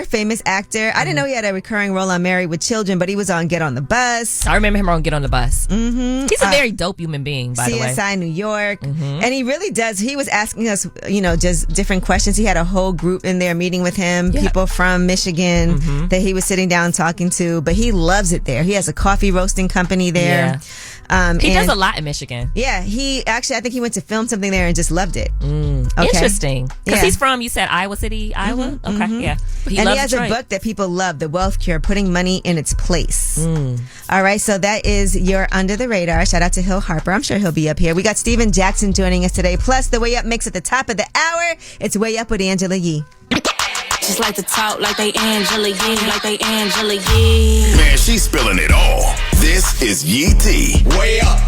famous actor. I didn't know he had a recurring role on Married with Children, but he was on Get on the Bus. I remember him on Get on the Bus. Mm-hmm. He's a very dope human being, by the way. CSI New York. Mm-hmm. And he really does. He was asking us, just different questions. He had a whole group in there meeting with him, people from Michigan that he was sitting down talking to, but he loves it there. He has a coffee roasting company there. Yeah. He does a lot in Michigan. Yeah, I think he went to film something there and just loved it. Okay. Interesting. Because he's from, you said Iowa City, Iowa? Okay, yeah. But he has Detroit. A book that people love, The Wealth Cure, Putting Money in Its Place. All right, so that is your Under the Radar. Shout out to Hill Harper. I'm sure he'll be up here. We got Steven Jackson joining us today. Plus, the Way Up mix at the top of the hour. It's Way Up with Angela Yee. Just like to talk like they Angela Yee, like they Angela Yee. Man, she's spilling it all. This is Yee T. Way Up.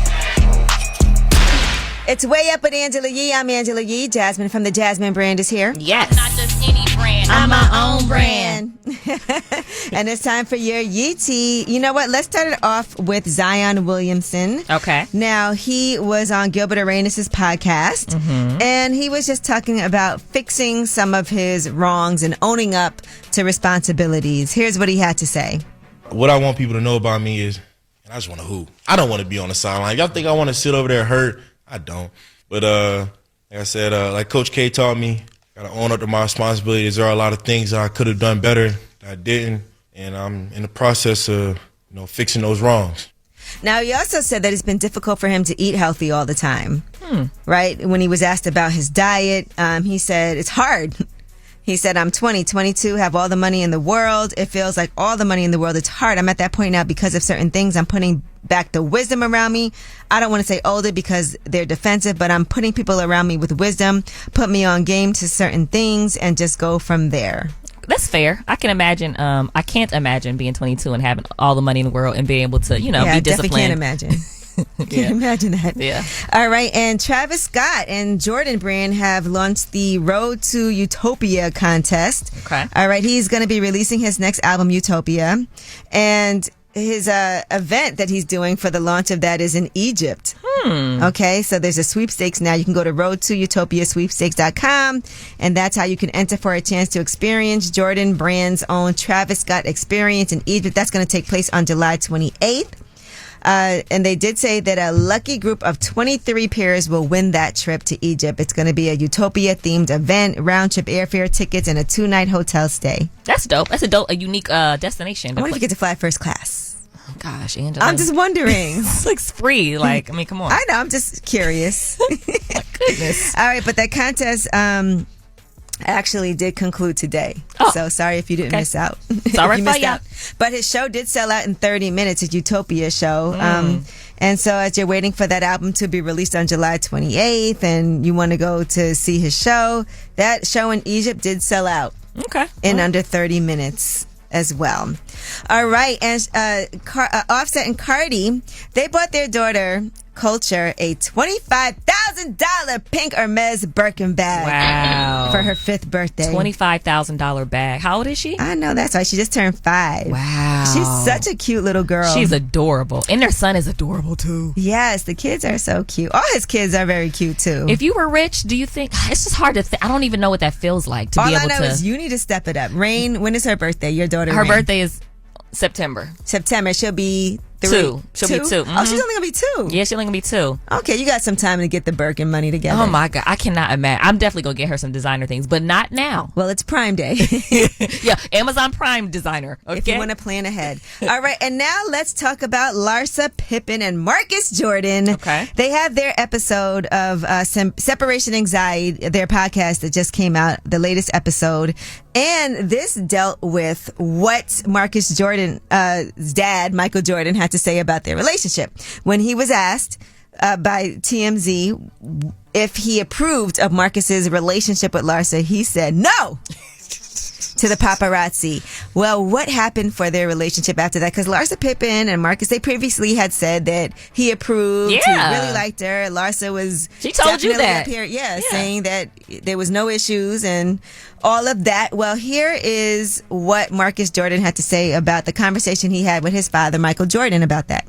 It's Way Up with Angela Yee. I'm Angela Yee. Jasmine from the Jasmine brand is here. Yes. Not just any brand. I'm my own brand. And it's time for your Yee Tea. You know what? Let's start it off with Zion Williamson. Okay. Now, he was on Gilbert Arenas' podcast, and he was just talking about fixing some of his wrongs and owning up to responsibilities. Here's what he had to say. What I want people to know about me is, and I just want to hoop. I don't want to be on the sideline. Y'all think I want to sit over there hurt? I don't. But like I said, like Coach K taught me, got to own up to my responsibilities. There are a lot of things that I could have done better that I didn't, and I'm in the process of fixing those wrongs. Now, he also said that it's been difficult for him to eat healthy all the time, right? When he was asked about his diet, he said, it's hard. He said, I'm 20, 22, have all the money in the world. It feels like all the money in the world. It's hard. I'm at that point now because of certain things. I'm putting back the wisdom around me. I don't want to say older because they're defensive, but I'm putting people around me with wisdom, put me on game to certain things, and just go from there. That's fair. I can imagine. I can't imagine being 22 and having all the money in the world and being able to, be disciplined. I definitely can't imagine. Can't imagine that. Yeah. All right. And Travis Scott and Jordan Brand have launched the Road to Utopia contest. Okay. All right. He's going to be releasing his next album, Utopia. And his event that he's doing for the launch of that is in Egypt. Okay. So there's a sweepstakes now. You can go to roadtoutopiasweepstakes.com, and that's how you can enter for a chance to experience Jordan Brand's own Travis Scott experience in Egypt. That's going to take place on July 28th. And they did say that a lucky group of 23 pairs will win that trip to Egypt. It's going to be a Utopia-themed event, round-trip airfare tickets, and a 2-night hotel stay. That's dope. That's a unique destination. I wonder if you get to fly first class. Oh, gosh, Angela. I'm just wondering. It's like free. Come on. I know. I'm just curious. My goodness. All right, but that contest actually did conclude today. Oh. So sorry if you didn't miss out. It's all right for you. But his show did sell out in 30 minutes, his Utopia show. And so as you're waiting for that album to be released on July 28th and you want to go to see his show, that show in Egypt did sell out in under 30 minutes as well. All right. And Offset and Cardi, they bought their daughter Culture a $25,000 pink Hermes Birkin bag for her 5th birthday. $25,000 bag. How old is she? I know, that's right. She just turned 5. Wow. She's such a cute little girl. She's adorable. And their son is adorable too. Yes, the kids are so cute. All his kids are very cute too. If you were rich, do you think, it's just hard to think. I don't even know what that feels like to be able to. All I know is you need to step it up. Rain, when is her birthday? Your daughter Her Rain. birthday is September. She'll be 3. She'll be 2. Oh, she's only gonna be 2. Yeah, she's only gonna be 2. Okay, you got some time to get the Birkin money together. Oh my God, I cannot imagine. I'm definitely gonna get her some designer things, but not now. Well, it's Prime Day. Yeah, Amazon Prime designer. Okay? If you want to plan ahead. All right, and now let's talk about Larsa Pippen and Marcus Jordan. Okay. They have their episode of Separation Anxiety, their podcast that just came out, the latest episode. And this dealt with what Marcus Jordan's dad, Michael Jordan, had to say about their relationship. When he was asked by TMZ if he approved of Marcus's relationship with Larsa, he said no. to the paparazzi. Well, what happened for their relationship after that? Because Larsa Pippen and Marcus, they previously had said that he approved. Yeah. He really liked her. Larsa was She told you that. up here, saying that there was no issues and all of that. Well, here is what Marcus Jordan had to say about the conversation he had with his father, Michael Jordan, about that.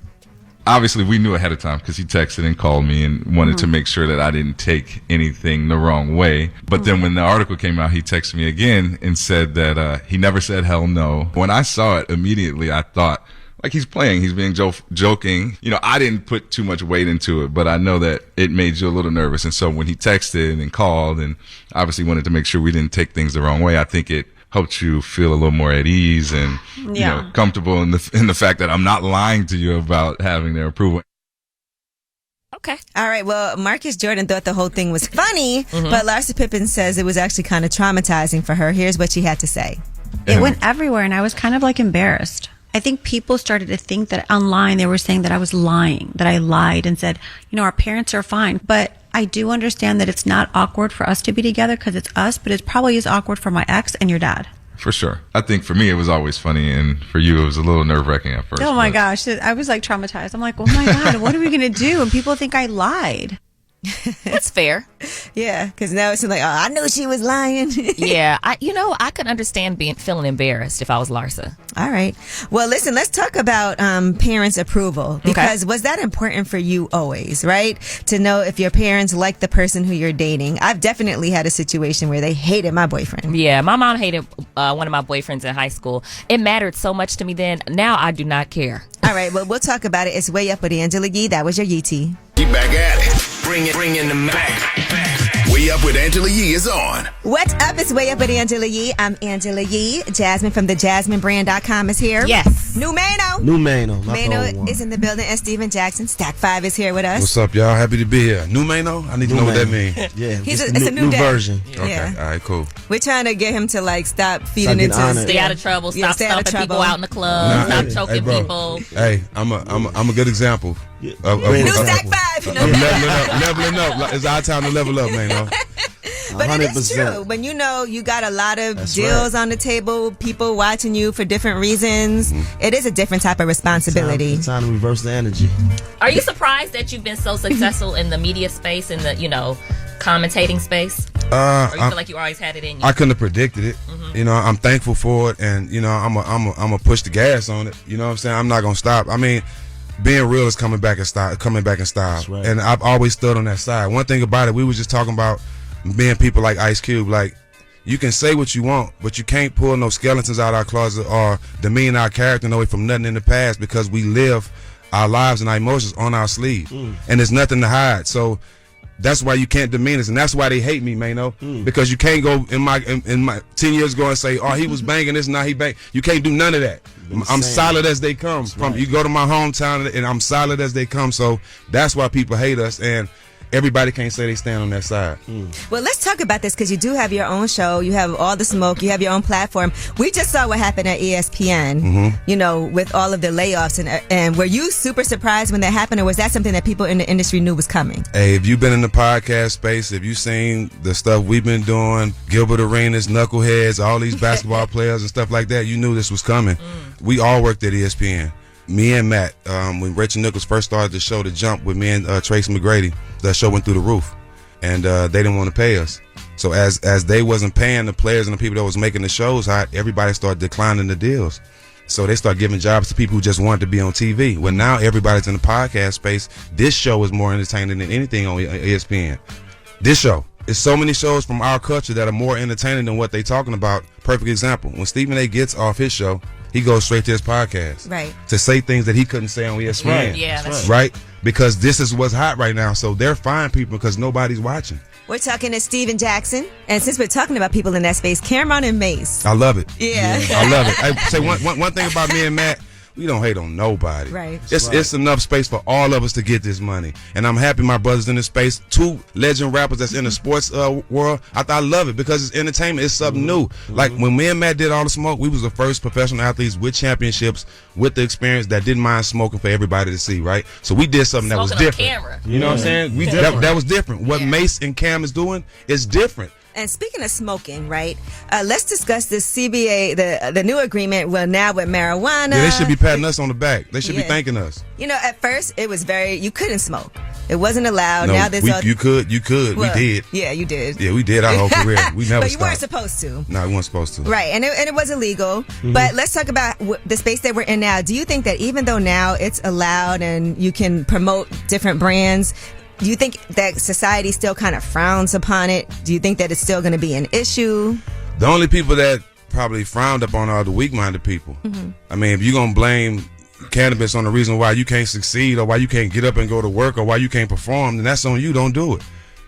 Obviously, we knew ahead of time because he texted and called me and wanted to make sure that I didn't take anything the wrong way. But then when the article came out, he texted me again and said that he never said hell no. When I saw it, immediately I thought, like, he's playing, he's being joking. You know, I didn't put too much weight into it, but I know that it made you a little nervous. And so when he texted and called and obviously wanted to make sure we didn't take things the wrong way, I think it helped you feel a little more at ease and you know, comfortable in the fact that I'm not lying to you about having their approval. Okay. All right. Well, Marcus Jordan thought the whole thing was funny, but Larsa Pippen says it was actually kind of traumatizing for her. Here's what she had to say. It went everywhere, and I was kind of like embarrassed. I think people started to think that online they were saying that I was lying, that I lied and said, you know, our parents are fine. But I do understand that it's not awkward for us to be together because it's us, but it probably is awkward for my ex and your dad. For sure. I think for me, it was always funny. And for you, it was a little nerve-wracking at first. Oh, my gosh. I was like traumatized. I'm like, oh, my God, what are we going to do? And people think I lied. That's fair. Yeah, because now it's like, oh, I knew she was lying. Yeah, I could understand feeling embarrassed if I was Larsa. All right. Well, listen, let's talk about parents' approval, because was that important for you always, right? To know if your parents like the person who you're dating. I've definitely had a situation where they hated my boyfriend. Yeah, my mom hated one of my boyfriends in high school. It mattered so much to me then. Now I do not care. All right, well, we'll talk about it. It's Way Up with Angela Yee. That was your Yee T. Keep back at it. Bring in the back. Way Up with Angela Yee is on. What's up? It's Way Up with Angela Yee. I'm Angela Yee. Jasmine from thejasminebrand.com is here. Yes. New Mano. Mano is in the building, and Steven Jackson. Stack 5 is here with us. What's up, y'all? Happy to be here. New Mano? I need to know what that means. Yeah, it's a new version. Yeah. Okay, all right, cool. We're trying to get him to like stop feeding into. Stay out of trouble. Stop stomping people out in the club. Stop choking people. Hey, I'm a good example. New Stack 5. Leveling up. It's our time to level up, man. But 100%. It is true. When you know you got a lot of deals on the table, people watching you for different reasons, it is a different type of responsibility. It's time to reverse the energy. Are you surprised that you've been so successful in the media space, in the, commentating space? Or you feel like you always had it in you? I couldn't have predicted it. You know, I'm thankful for it, and I'm a push the gas on it. You know what I'm saying? I'm not gonna stop. I mean, being real is coming back in style. Right. And I've always stood on that side. One thing about it, we were just talking about being people like Ice Cube. Like, you can say what you want, but you can't pull no skeletons out our closet or demean our character in a way from nothing in the past, because we live our lives and our emotions on our sleeve, and there's nothing to hide. So that's why you can't demean us, and that's why they hate me, Mano. Because you can't go in my 10 years ago and say, oh, he was banging this, now he bang. You can't do none of that. I'm solid as they come. You go to my hometown, and I'm solid as they come. So that's why people hate us, and everybody can't say they stand on that side. Well, let's talk about this, because you do have your own show. You have all the smoke. You have your own platform. We just saw what happened at ESPN, with all of the layoffs. And were you super surprised when that happened, or was that something that people in the industry knew was coming? Hey, if you've been in the podcast space, if you've seen the stuff we've been doing, Gilbert Arenas, Knuckleheads, all these basketball players and stuff like that, you knew this was coming. We all worked at ESPN. Me and Matt, when Rachel Nichols first started the show, The Jump, with me and Tracy McGrady, that show went through the roof, and they didn't want to pay us. So as they wasn't paying the players and the people that was making the shows hot, everybody started declining the deals. So they started giving jobs to people who just wanted to be on TV. Well, now everybody's in the podcast space. This show is more entertaining than anything on ESPN. This show. There's so many shows from our culture that are more entertaining than what they talking about. Perfect example. When Stephen A. gets off his show, he goes straight to his podcast. Right. To say things that he couldn't say on ESPN. Right. Yeah, that's right. Because this is what's hot right now. So they're fine people because nobody's watching. We're talking to Steven Jackson. And since we're talking about people in that space, Cameron and Mace. I love it. Yeah. I love it. I say one thing about me and Matt. We don't hate on nobody. Right. It's enough space for all of us to get this money. And I'm happy my brother's in this space. 2 legend rappers that's in the sports world. I love it because it's entertainment. It's something new. Like when me and Matt did All the Smoke, we was the first professional athletes with championships, with the experience, that didn't mind smoking for everybody to see, right? So we did something that was different. Camera. You know what I'm saying? That was different. What Mace and Cam is doing is different. And speaking of smoking, right? Let's discuss this CBA, the new agreement. Well, now with marijuana, Yeah, they should be patting us on the back. They should be thanking us. You know, at first it was you couldn't smoke. It wasn't allowed. No, now there's you could. Well, we did. Yeah, you did. Yeah, we did our whole career. We never But you weren't stopped. supposed to. No, we weren't supposed to. Right, and it was illegal. But let's talk about the space that we're in now. Do you think that even though now it's allowed and you can promote different brands, do you think that society still kind of frowns upon it? Do you think that it's still going to be an issue? The only people that probably frowned upon are the weak-minded people. I mean, if you're going to blame cannabis on the reason why you can't succeed or why you can't get up and go to work or why you can't perform, then that's on you. Don't do it.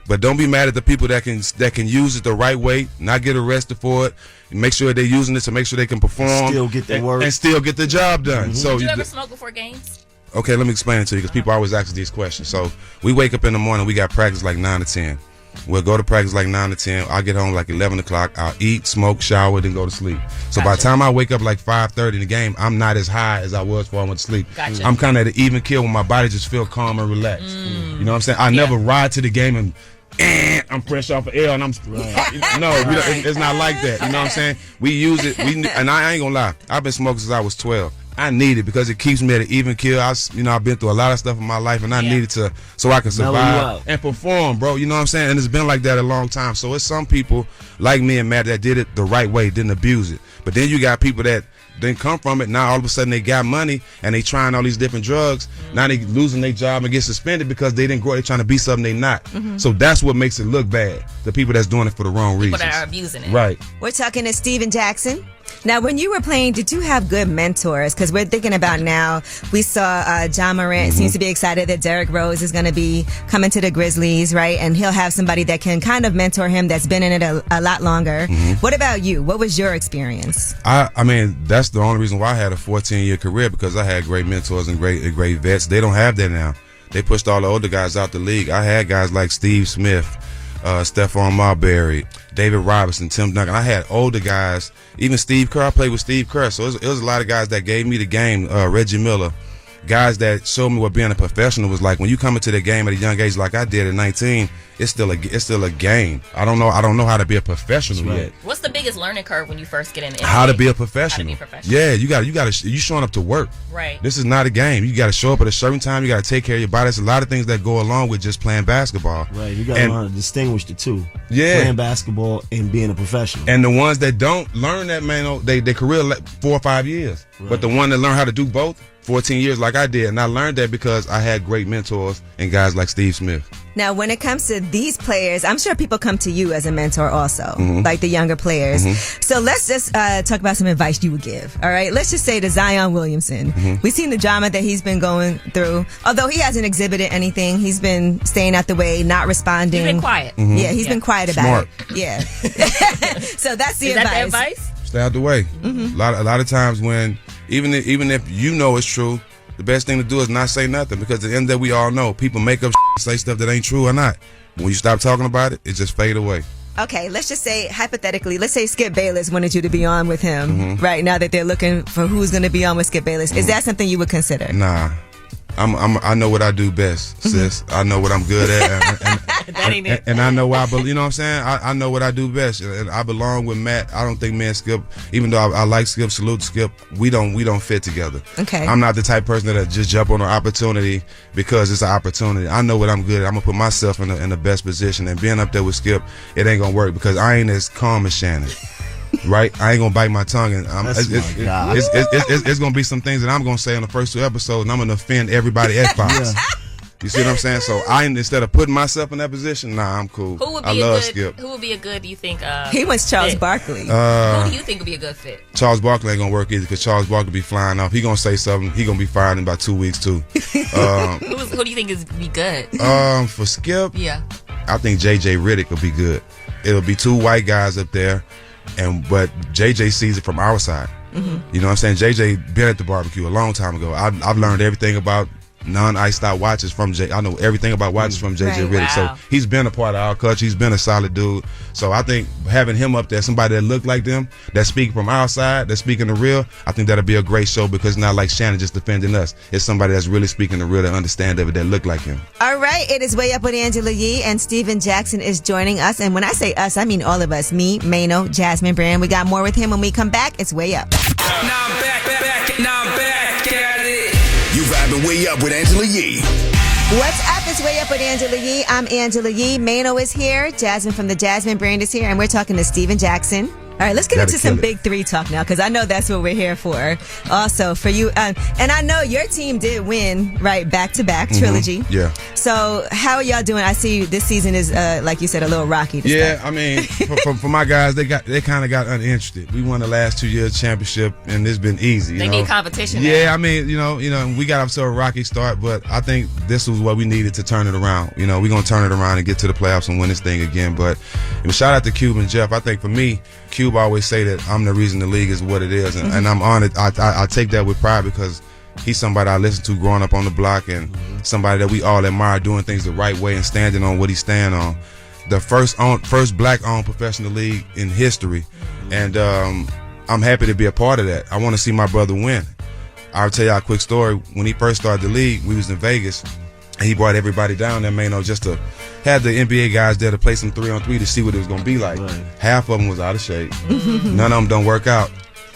But don't be mad at the people that can use it the right way, not get arrested for it, and make sure they're using it to make sure they can perform. Still get their work. And still get the job done. So Did you ever smoke before games? Okay, let me explain it to you because people always ask these questions. So we wake up in the morning, we got practice like 9 to 10. We'll go to practice like 9 to 10. I'll get home like 11 o'clock. I'll eat, smoke, shower, then go to sleep. So by the time I wake up like 5:30 in the game, I'm not as high as I was before I went to sleep. Gotcha. I'm kind of at an even kill when my body just feel calm and relaxed. You know what I'm saying? I never ride to the game and I'm fresh off of air and I'm it's not like that. You know what I'm saying? We use it. And I ain't gonna lie. I've been smoking since I was 12. I need it because it keeps me at an even kill. I've been through a lot of stuff in my life, and I need it so I can survive and perform, bro. You know what I'm saying? And it's been like that a long time. So it's some people like me and Matt that did it the right way, didn't abuse it. But then you got people that didn't come from it. Now all of a sudden they got money and they trying all these different drugs. Now they losing their job and get suspended because they didn't grow. They trying to be something they not. So that's what makes it look bad. The people that's doing it for the wrong reasons. People that are abusing it. Right. We're talking to Steven Jackson. Now, when you were playing, did you have good mentors? Because we're thinking about now, we saw John Morant seems to be excited that Derrick Rose is going to be coming to the Grizzlies, right? And he'll have somebody that can kind of mentor him that's been in it a lot longer. What about you? What was your experience? I mean, that's the only reason why I had a 14-year career, because I had great mentors and great vets. They don't have that now. They pushed all the older guys out the league. I had guys like Steve Smith, Stephon Marbury, David Robinson, Tim Duncan. I had older guys, even Steve Kerr. I played with Steve Kerr, so it was a lot of guys that gave me the game. Reggie Miller, guys that showed me what being a professional was like. When you come into the game at a young age like I did at 19, it's still a game. I don't know how to be a professional yet. What's the biggest learning curve when you first get in the NBA? How to be a professional. How to be professional. Yeah, you showing up to work. Right. This is not a game. You got to show up at a certain time. You got to take care of your body. There's a lot of things that go along with just playing basketball. Right. You got to learn how to distinguish the two. Yeah. Playing basketball and being a professional. And the ones that don't learn that, man, they career like 4 or 5 years. Right. But the one that learn how to do both, 14 years like I did. And I learned that because I had great mentors and guys like Steve Smith. Now, when it comes to these players, I'm sure people come to you as a mentor also, like the younger players. So let's just talk about some advice you would give, all right? Let's just say to Zion Williamson. We've seen the drama that he's been going through. Although he hasn't exhibited anything, he's been staying out the way, not responding. He's been quiet. Yeah, he's been quiet about Smart. it. Yeah. So that's the Is advice. that the advice? Stay out the way. A lot of times when, even if you know it's true, the best thing to do is not say nothing, because at the end of the day, we all know people make up say stuff that ain't true or not. When you stop talking about it, it just fade away. Okay, let's just say, hypothetically, let's say Skip Bayless wanted you to be on with him right now that they're looking for who's going to be on with Skip Bayless. Is that something you would consider? Nah. I know what I do best, sis. I know what I'm good at, and I know why. You know what I'm saying? I know what I do best, and I belong with Matt. I don't think me and Skip, even though I like Skip, salute Skip, we don't fit together. Okay. I'm not the type of person that just jump on an opportunity because it's an opportunity. I know what I'm good at. I'm gonna put myself in the best position, and being up there with Skip, it ain't gonna work because I ain't as calm as Shannon. Right, I ain't gonna bite my tongue, and it's gonna be some things that I'm gonna say in the first 2 episodes, and I'm gonna offend everybody at Fox. You see what I'm saying? So instead of putting myself in that position, I'm cool. I love Skip. Who would be a good? Do you think? He wants Charles Barkley. Who do you think would be a good fit? Charles Barkley ain't gonna work either, because Charles Barkley be flying off. He gonna say something. He gonna be fired in about 2 weeks too. Who do you think is be good? For Skip, yeah, I think JJ Redick will be good. It'll be 2 white guys up there. But JJ sees it from our side. You know what I'm saying? JJ been at the barbecue a long time ago. I've learned everything about non-iced out watches from Jay. I know everything about watches from JJ Right. Riddick. Wow. So he's been a part of our culture. He's been a solid dude. So I think having him up there, somebody that look like them, that's speaking from our side, that's speaking the real, I think that'll be a great show because it's not like Shannon just defending us. It's somebody that's really speaking the real, that understand of it, that look like him. All right, it is Way Up with Angela Yee, and Steven Jackson is joining us. And when I say us, I mean all of us. Me, Mano, Jasmine Brand. We got more with him when we come back. It's Way Up. Now I'm back at it. You vibing Way Up with Angela Yee. What's up? It's Way Up with Angela Yee. I'm Angela Yee. Mano is here. Jasmine from the Jasmine Brand is here. And we're talking to Steven Jackson. All right, let's get into some Big Three talk now, because I know that's what we're here for. Also, for you, and I know your team did win, right, back-to-back trilogy. Yeah. So how are y'all doing? I see this season is, like you said, a little rocky to start. I mean, for my guys, they kind of got uninterested. We won the last 2 years championship, and it's been easy. They need competition. Yeah, now. I mean, we got off to a rocky start, but I think this was what we needed to turn it around. We're gonna turn it around and get to the playoffs and win this thing again. But shout out to Cube and Jeff. I think for me, Cube always say that I'm the reason the league is what it is, and I'm honored. I take that with pride because he's somebody I listened to growing up on the block, and somebody that we all admire doing things the right way and standing on what he stand on. The first black-owned professional league in history, and I'm happy to be a part of that. I want to see my brother win. I'll tell you a quick story. When he first started the league, we was in Vegas, and he brought everybody down there, Mano, just to have the NBA guys there to play some 3-on-3 to see what it was going to be like. Right. Half of them was out of shape. None of them don't work out.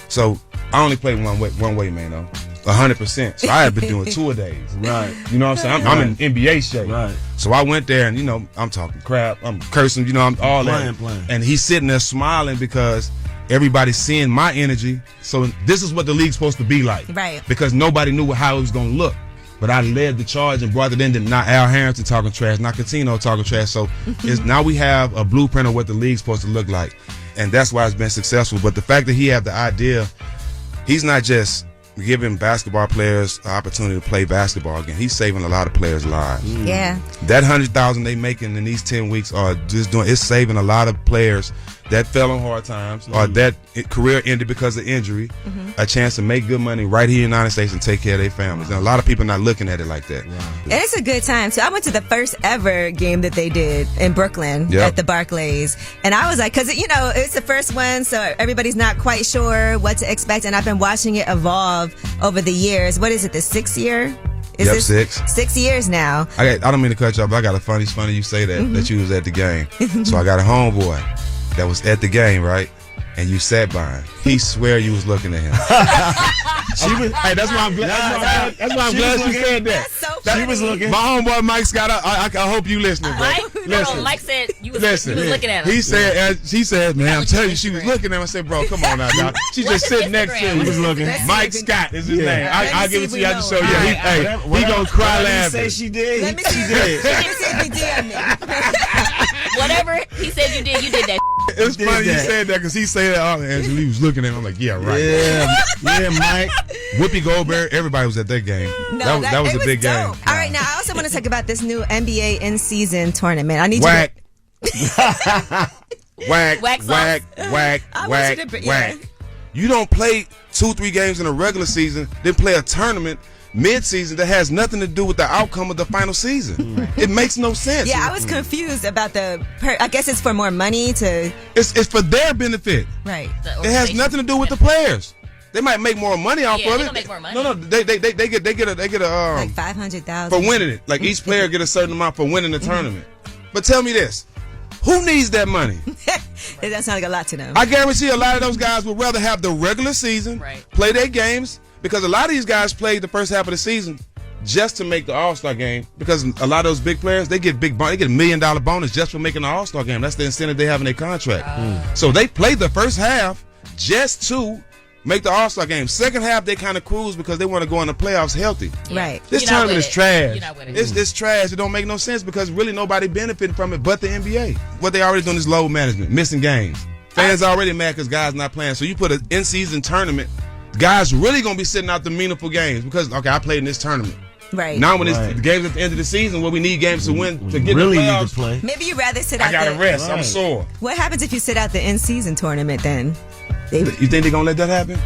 So I only played one way, Mano. 100%. So I have been doing 2 a days. Right. You know what I'm saying? I'm in NBA shape. Right. So I went there and, I'm talking crap. I'm cursing, I'm all that. Playing. And he's sitting there smiling because everybody's seeing my energy. So this is what the league's supposed to be like. Right. Because nobody knew how it was going to look. But I led the charge and brought it in to not Al Harrington talking trash, not Catino talking trash. So now we have a blueprint of what the league's supposed to look like. And that's why it's been successful. But the fact that he had the idea, he's not just giving basketball players an opportunity to play basketball again. He's saving a lot of players' lives. Yeah. That $100,000 they making in these 10 weeks are just it's saving a lot of players that fell on hard times or that career ended because of injury, a chance to make good money right here in the United States and take care of their families. And a lot of people not looking at it like that. And it's a good time. So I went to the first ever game that they did in Brooklyn at the Barclays. And I was like, because, it's the first one, so everybody's not quite sure what to expect. And I've been watching it evolve over the years. What is it, the 6th year? Is Yep, this 6. 6 years now. I don't mean to cut you off, but I got a funny you say that, that you was at the game. So I got a homeboy that was at the game, right? And you sat by him. He swear you was looking at him. Hey, that's why I'm glad. That's why I'm glad she said that. That's so funny. She was looking. My homeboy Mike Scott. I hope you listening, bro. Mike said you was Listen. looking at him. She said, man, I'm telling you, she was looking at him. I said, bro, come on now, dog. She just sitting next to him. He was looking. Mike Scott is his name. I'll give it to you. I just show you. Right. He gonna cry laughing. Say she did. Let me see if he DM me. Whatever he said you did that. It's funny you said that because he said that. Angela, he was looking at him. I'm like, yeah, right. Yeah, Mike. Whoopi Goldberg, everybody was at that game. No, that was a big game. All right, now I also want to talk about this new NBA in-season tournament. I need Whack. you Whack, Whack whack, whack, I want whack, you to- whack. You don't play 2-3 games in a regular season, then play a tournament mid-season that has nothing to do with the outcome of the final season. It makes no sense. Yeah, I was confused about I guess it's for more money to... It's for their benefit. Right. It has nothing to do with the players. They might make more money off of they it. gonna make more money. No, they get a like $500,000 for winning it. Like each player get a certain amount for winning the tournament. But tell me this. Who needs that money? That sounds like a lot to them. I guarantee a lot of those guys would rather have the regular season, play their games, because a lot of these guys played the first half of the season just to make the All-Star game. Because a lot of those big players, they get $1 million bonus just for making the All-Star game. That's the incentive they have in their contract. So they played the first half just to make the All-Star game. Second half, they kind of cruise because they want to go in the playoffs healthy. Right. This tournament is trash. You're not with it. It's trash. It don't make no sense because really nobody benefiting from it but the NBA. What they already doing is load management, missing games. Fans already mad because guys not playing. So you put an in-season tournament, guys really going to be sitting out the meaningful games because, okay, I played in this tournament. Right. Now when it's the games at the end of the season where we need games to win to get really the need playoffs. to play. Maybe you'd rather sit out I got to rest. Right. I'm sore. What happens if you sit out the in-season tournament then? You think they're going to let that happen?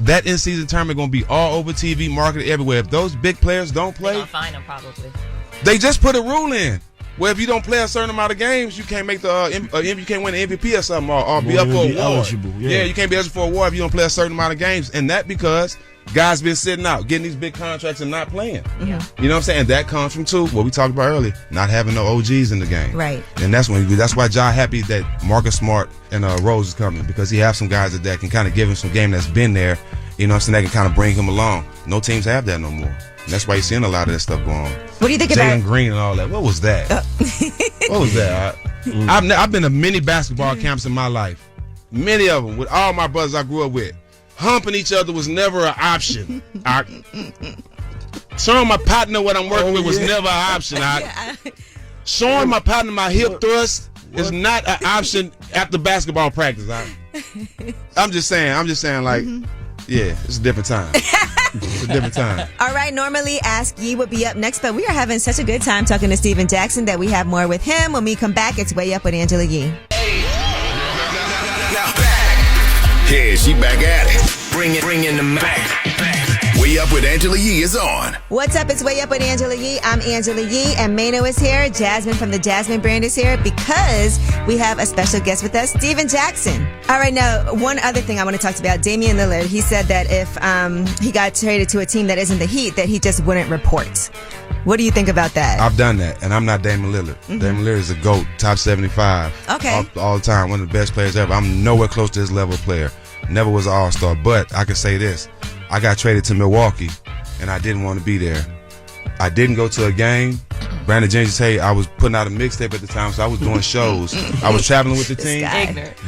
That in-season tournament going to be all over TV, marketed everywhere. If those big players don't play, they're going to fine them probably. They just put a rule in where if you don't play a certain amount of games, you can't make you can't win the MVP or something or be up for an award. Eligible, yeah, you can't be eligible for an award if you don't play a certain amount of games. And that because guys been sitting out, getting these big contracts and not playing. Yeah. You know what I'm saying? And that comes from, too, what we talked about earlier, not having no OGs in the game. Right. And that's why Ja happy that Marcus Smart and Rose is coming, because he have some guys that can kind of give him some game that's been there, you know what I'm saying, that can kind of bring him along. No teams have that no more. And that's why you're seeing a lot of that stuff going on. What do you think about Greene and all that? What was that? What was that? I've been to many basketball camps in my life. Many of them with all my brothers I grew up with. Humping each other was never an option. Showing my partner what I'm working with was never an option. Showing my partner my hip thrust is not an option after basketball practice. I'm just saying, like, yeah, it's a different time. It's a different time. All right, normally Ask Ye would be up next, but we are having such a good time talking to Steven Jackson that we have more with him. When we come back, it's Way Up with Angela Yee. Yeah, she back at it. Bring in the Mac. Way Up with Angela Yee is on. What's up? It's Way Up with Angela Yee. I'm Angela Yee, and Mano is here. Jasmine from the Jasmine brand is here because we have a special guest with us, Steven Jackson. All right, now, one other thing I want to talk about, Damian Lillard. He said that if he got traded to a team that isn't the Heat, that he just wouldn't report. What do you think about that? I've done that, and I'm not Damian Lillard. Damian Lillard is a GOAT, top 75. Okay. All the time, one of the best players ever. I'm nowhere close to his level of player. Never was an all-star, but I can say this. I got traded to Milwaukee, and I didn't want to be there. I didn't go to a game. Brandon Jennings, hey, I was putting out a mixtape at the time, so I was doing shows. I was traveling with the team,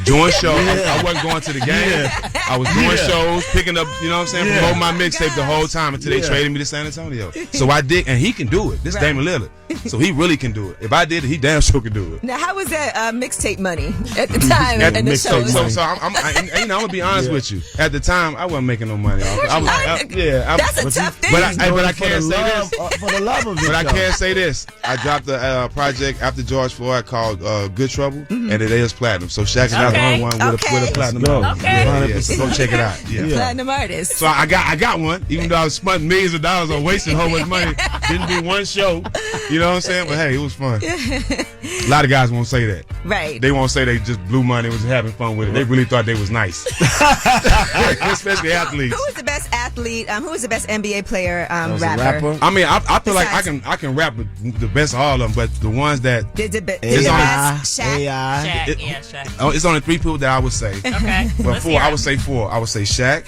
doing shows. I wasn't going to the game. I was doing shows, picking up, you know what I'm saying, promoting my mixtape the whole time until they traded me to San Antonio. So I did, and he can do it. This Damian Lillard. So he really can do it. If I did it, he damn sure could do it. Now, how was that mixtape money at the time and the shows? So I'm gonna be honest with you. At the time, I wasn't making no money off it. That's a tough thing. But I can't say this. For the love of it. But I can't say this. I dropped a project after George Floyd called Good Trouble, and it is platinum. So Shaq is not the only one with a platinum album. Yeah, so go check it out. Platinum artist. So I got one, even though I was spending millions of dollars on wasting so much money. Didn't do one show. You know what I'm saying? But hey, it was fun. A lot of guys won't say that. Right. They won't say they just blew money, was having fun with it. They really thought they was nice. Especially athletes. Who was the best athlete? Who was the best NBA player rapper? I mean, I feel like I can rap with the best of all of them, but the ones that Shaq. It's only 3 people that I would say. Okay. Well, 4. I would say 4. I would say Shaq.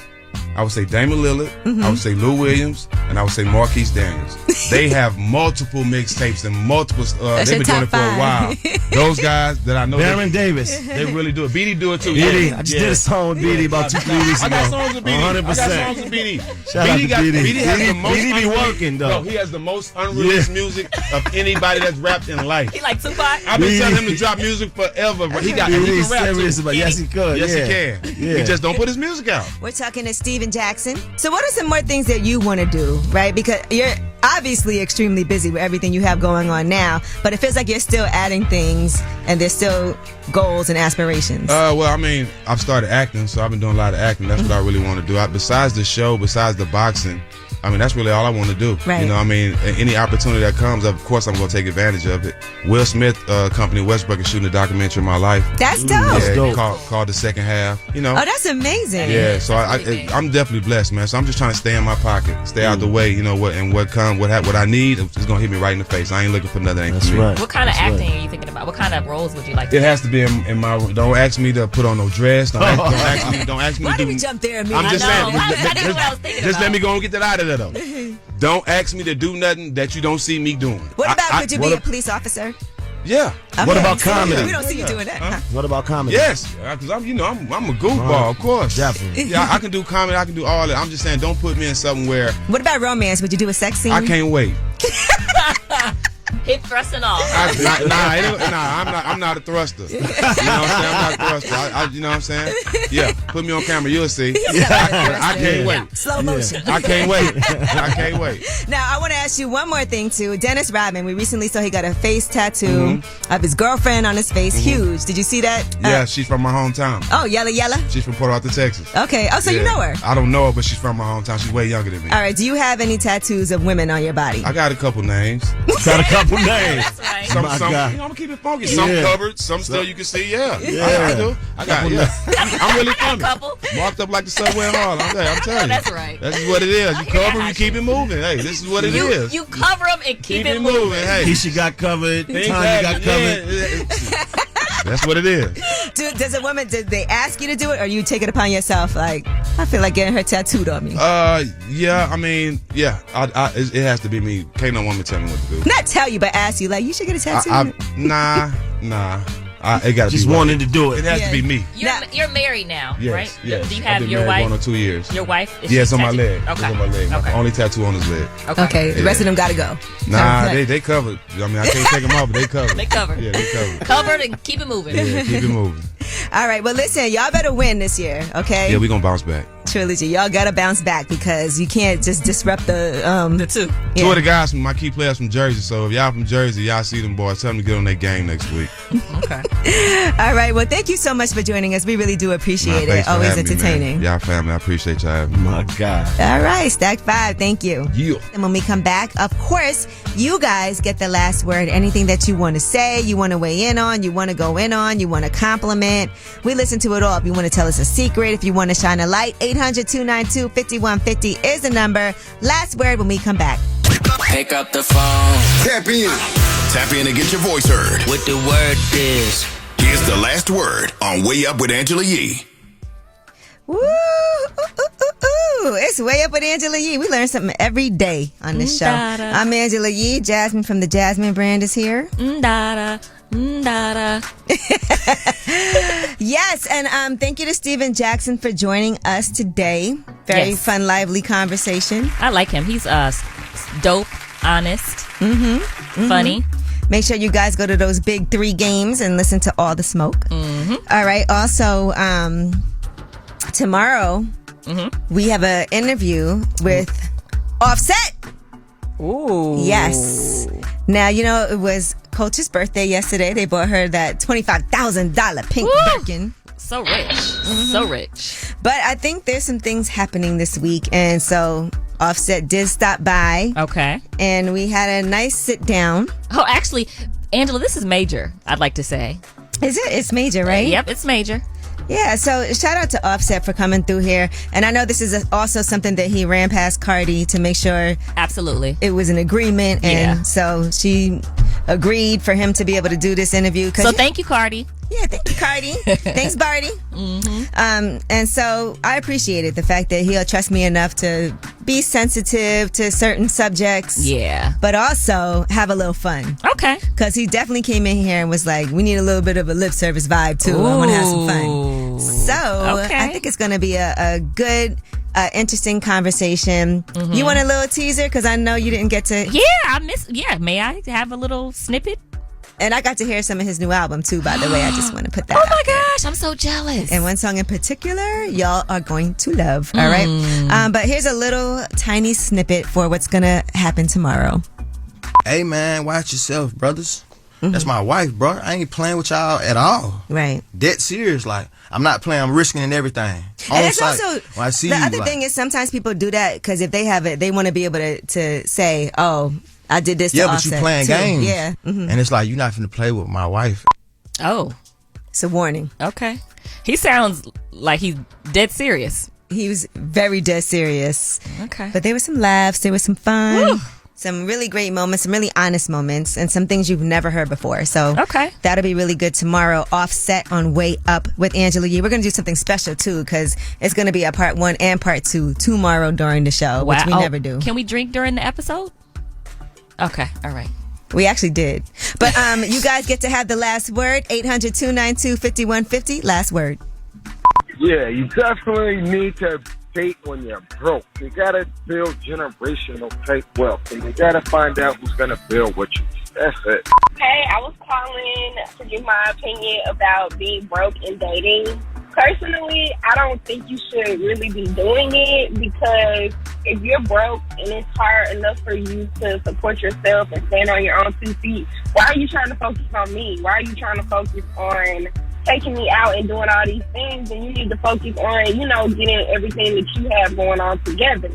I would say Damian Lillard. I would say Lou Williams, and I would say Marquise Daniels. They have multiple mixtapes and multiple. They've been doing it for a while. Those guys that I know. Baron Davis. They really do it. BD do it too. BD. I just did a song with BD about 2-3 weeks ago. I got songs with BD. 100%. I got songs with BD. Shout out to BD. BD has the most. BD be working though. Bro, he has the most unreleased music of anybody that's rapped in life. He like Tupac. I've been telling him to drop music forever, but he can rap too. Yes, he could. Yes, he can. He just don't put his music out. We're talking to Steven Jackson. So what are some more things that you want to do, right? Because you're obviously extremely busy with everything you have going on now, but it feels like you're still adding things and there's still goals and aspirations. Well, I mean, I've started acting, so I've been doing a lot of acting. That's what I really want to do. Besides the show, besides the boxing, I mean, that's really all I want to do. Right. You know, I mean, any opportunity that comes, of course, I'm going to take advantage of it. Will Smith company, Westbrook, is shooting a documentary of my life. That's dope. Yeah, called The Second Half. You know. Oh, that's amazing. Yeah, so I'm definitely blessed, man. So I'm just trying to stay in my pocket, stay out the way. You know what I need is going to hit me right in the face. I ain't looking for nothing. That's right. What kind of acting are you thinking about? What kind of roles would you like to do? It has to be in my. Don't ask me to put on no dress. Don't ask me Why to did do. we jump there? I'm just saying. That's what I was thinking Just about. let me go and get that out of there, though. Don't ask me to do nothing that you don't see me doing. What about would you be a police officer? Yeah. Okay. What about comedy? We don't see you doing that. Huh? What about comedy? Yes, because I'm a goofball, of course. Definitely. Yeah, I can do comedy. I can do all that. I'm just saying, don't put me in something where. What about romance? Would you do a sex scene? I can't wait. Hip thrust and all. I'm not a thruster. You know what I'm saying? I'm not a thruster. You know what I'm saying? Yeah, put me on camera, you'll see. I can't wait. Slow motion. I can't wait. Now, I want to ask you one more thing, too. Dennis Rodman, we recently saw he got a face tattoo of his girlfriend on his face. Huge. Did you see that? Yeah, she's from my hometown. Oh, Yella? She's from Port Arthur, Texas. Okay. Oh, so you know her? I don't know her, but she's from my hometown. She's way younger than me. All right. Do you have any tattoos of women on your body? I got a couple names. Got a couple names. That's right. Some, God. you know, I'm gonna keep it funky. Some covered, some still you can see. Yeah. I do. I'm really funny. Marked up like the subway in Harlem. I'm telling you. That's right. That's what it is. You cover them, you keep it moving. Hey, this is what it is. You cover them and keep it moving. Hey, Keisha got covered. Tanya got covered. That's what it is. Does a woman, did they ask you to do it, or you take it upon yourself? Like, I feel like getting her tattooed on me. Yeah. I mean, yeah. It has to be me. Can't no woman tell me what to do. Not tell you, but ask you. Like, you should get a tattoo. Nah. It got to be just wanting to do it. It has to be me. You're married now, Yes, right? yes. Do you I've have been your married wife? going on 2 years. Your wife? Yeah, it's on my leg. Okay. It's on my leg. Okay. My only tattoo on his leg. Okay. The rest of them got to go. Nah, they covered. I mean, I can't take them off, but they covered. They covered. Yeah, they covered. Covered and keep it moving. Yeah, keep it moving. All right. Well, listen, y'all better win this year, okay? Yeah, we gonna bounce back. Trilogy. Y'all got to bounce back because you can't just disrupt the two. Yeah. Two of the guys from my key players from Jersey. So if y'all from Jersey, y'all see them boys, tell them to get on their game next week. Okay. All right. Well, thank you so much for joining us. We really do appreciate it. Always entertaining. Y'all family, I appreciate y'all having me. My God. All right. Stack 5. Thank you. Yeah. And when we come back, of course, you guys get the last word. Anything that you want to say, you want to weigh in on, you want to go in on, you want to compliment. We listen to it all. If you want to tell us a secret, if you want to shine a light, 800-292-5150 is the number. Last word when we come back. Pick up the phone. Tap in. Tap in and get your voice heard. What the word is. Here's the last word on Way Up with Angela Yee. Woo! It's Way Up with Angela Yee. We learn something every day on this show. I'm Angela Yee. Jasmine from the Jasmine brand is here. Yes, and thank you to Steven Jackson for joining us today. Very fun, lively conversation. I like him. He's dope, honest, funny. Make sure you guys go to those big 3 games and listen to All the Smoke. All right. Also, tomorrow we have an interview with Offset. Ooh. Yes. Now, you know, it was Coach's birthday yesterday. They bought her that $25,000 pink Birkin. So rich. So rich. But I think there's some things happening this week. And so Offset did stop by. Okay. And we had a nice sit down. Oh, actually, Angela, this is major, I'd like to say. Is it? It's major, right? Yep, it's major. Yeah, so shout out to Offset for coming through here. And I know this is also something that he ran past Cardi to make sure absolutely it was an agreement. And so she agreed for him to be able to do this interview. So thank you, Cardi. Yeah, thank you, Cardi. Thanks, Barty. And so I appreciated the fact that he'll trust me enough to be sensitive to certain subjects. Yeah. But also have a little fun. Okay. Because he definitely came in here and was like, we need a little bit of a lip service vibe too. I want to have some fun. So I think it's going to be a good, interesting conversation. You want a little teaser? Because I know you didn't get to. Yeah, may I have a little snippet? And I got to hear some of his new album too, by the way. I just want to put that out there. Gosh, I'm so jealous. And one song in particular, y'all are going to love. All right. But here's a little tiny snippet for what's going to happen tomorrow. Hey, man, watch yourself, brothers. That's my wife, bro. I ain't playing with y'all at all. Right. Dead serious. Like, I'm not playing. I'm risking and everything. And it's also, when I see the you, other thing is sometimes people do that because if they have it, they want to be able to say, oh, I did this to but you playing too. games. Yeah. And it's like, you're not finna play with my wife. Oh. It's a warning. Okay. He sounds like he's dead serious. He was very dead serious. Okay. But there were some laughs. There was some fun. Some really great moments, some really honest moments, and some things you've never heard before. So that'll be really good tomorrow. Offset on Way Up with Angela Yee. We're going to do something special, too, because it's going to be a part 1 and part 2 tomorrow during the show, which we never do. Can we drink during the episode? Okay. All right. We actually did. But you guys get to have the last word. 800-292-5150. Last word. Yeah, you definitely need to date when you're broke. You got to build generational type wealth. And you got to find out who's going to build with you. That's it. Hey, I was calling to give my opinion about being broke and dating. Personally, I don't think you should really be doing it because if you're broke and it's hard enough for you to support yourself and stand on your own 2 feet, why are you trying to focus on me? Why are you trying to focus on taking me out and doing all these things? And you need to focus on, you know, getting everything that you have going on together.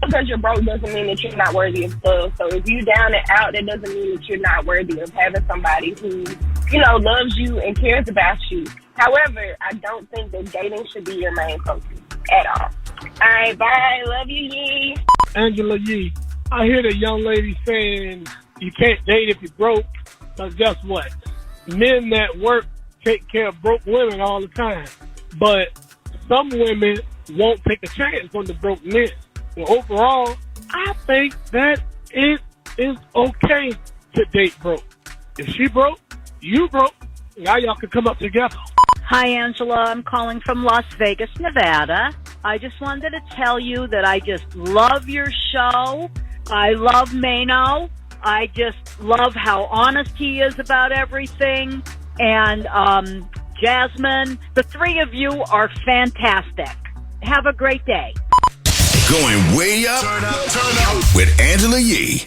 Because you're broke doesn't mean that you're not worthy of love. So if you're down and out, that doesn't mean that you're not worthy of having somebody who, you know, loves you and cares about you. However, I don't think that dating should be your main focus at all. All right, bye. Love you, Yee. Angela Yee, I hear the young lady saying you can't date if you're broke, because guess what? Men that work take care of broke women all the time. But some women won't take a chance on the broke men. Well, overall, I think that it is okay to date broke. If she broke, you broke, now y'all can come up together. Hi, Angela. I'm calling from Las Vegas, Nevada. I just wanted to tell you that I just love your show. I love Mano. I just love how honest he is about everything. And Jasmine, the three of you are fantastic. Have a great day. Going way up, turn up with Angela Yee.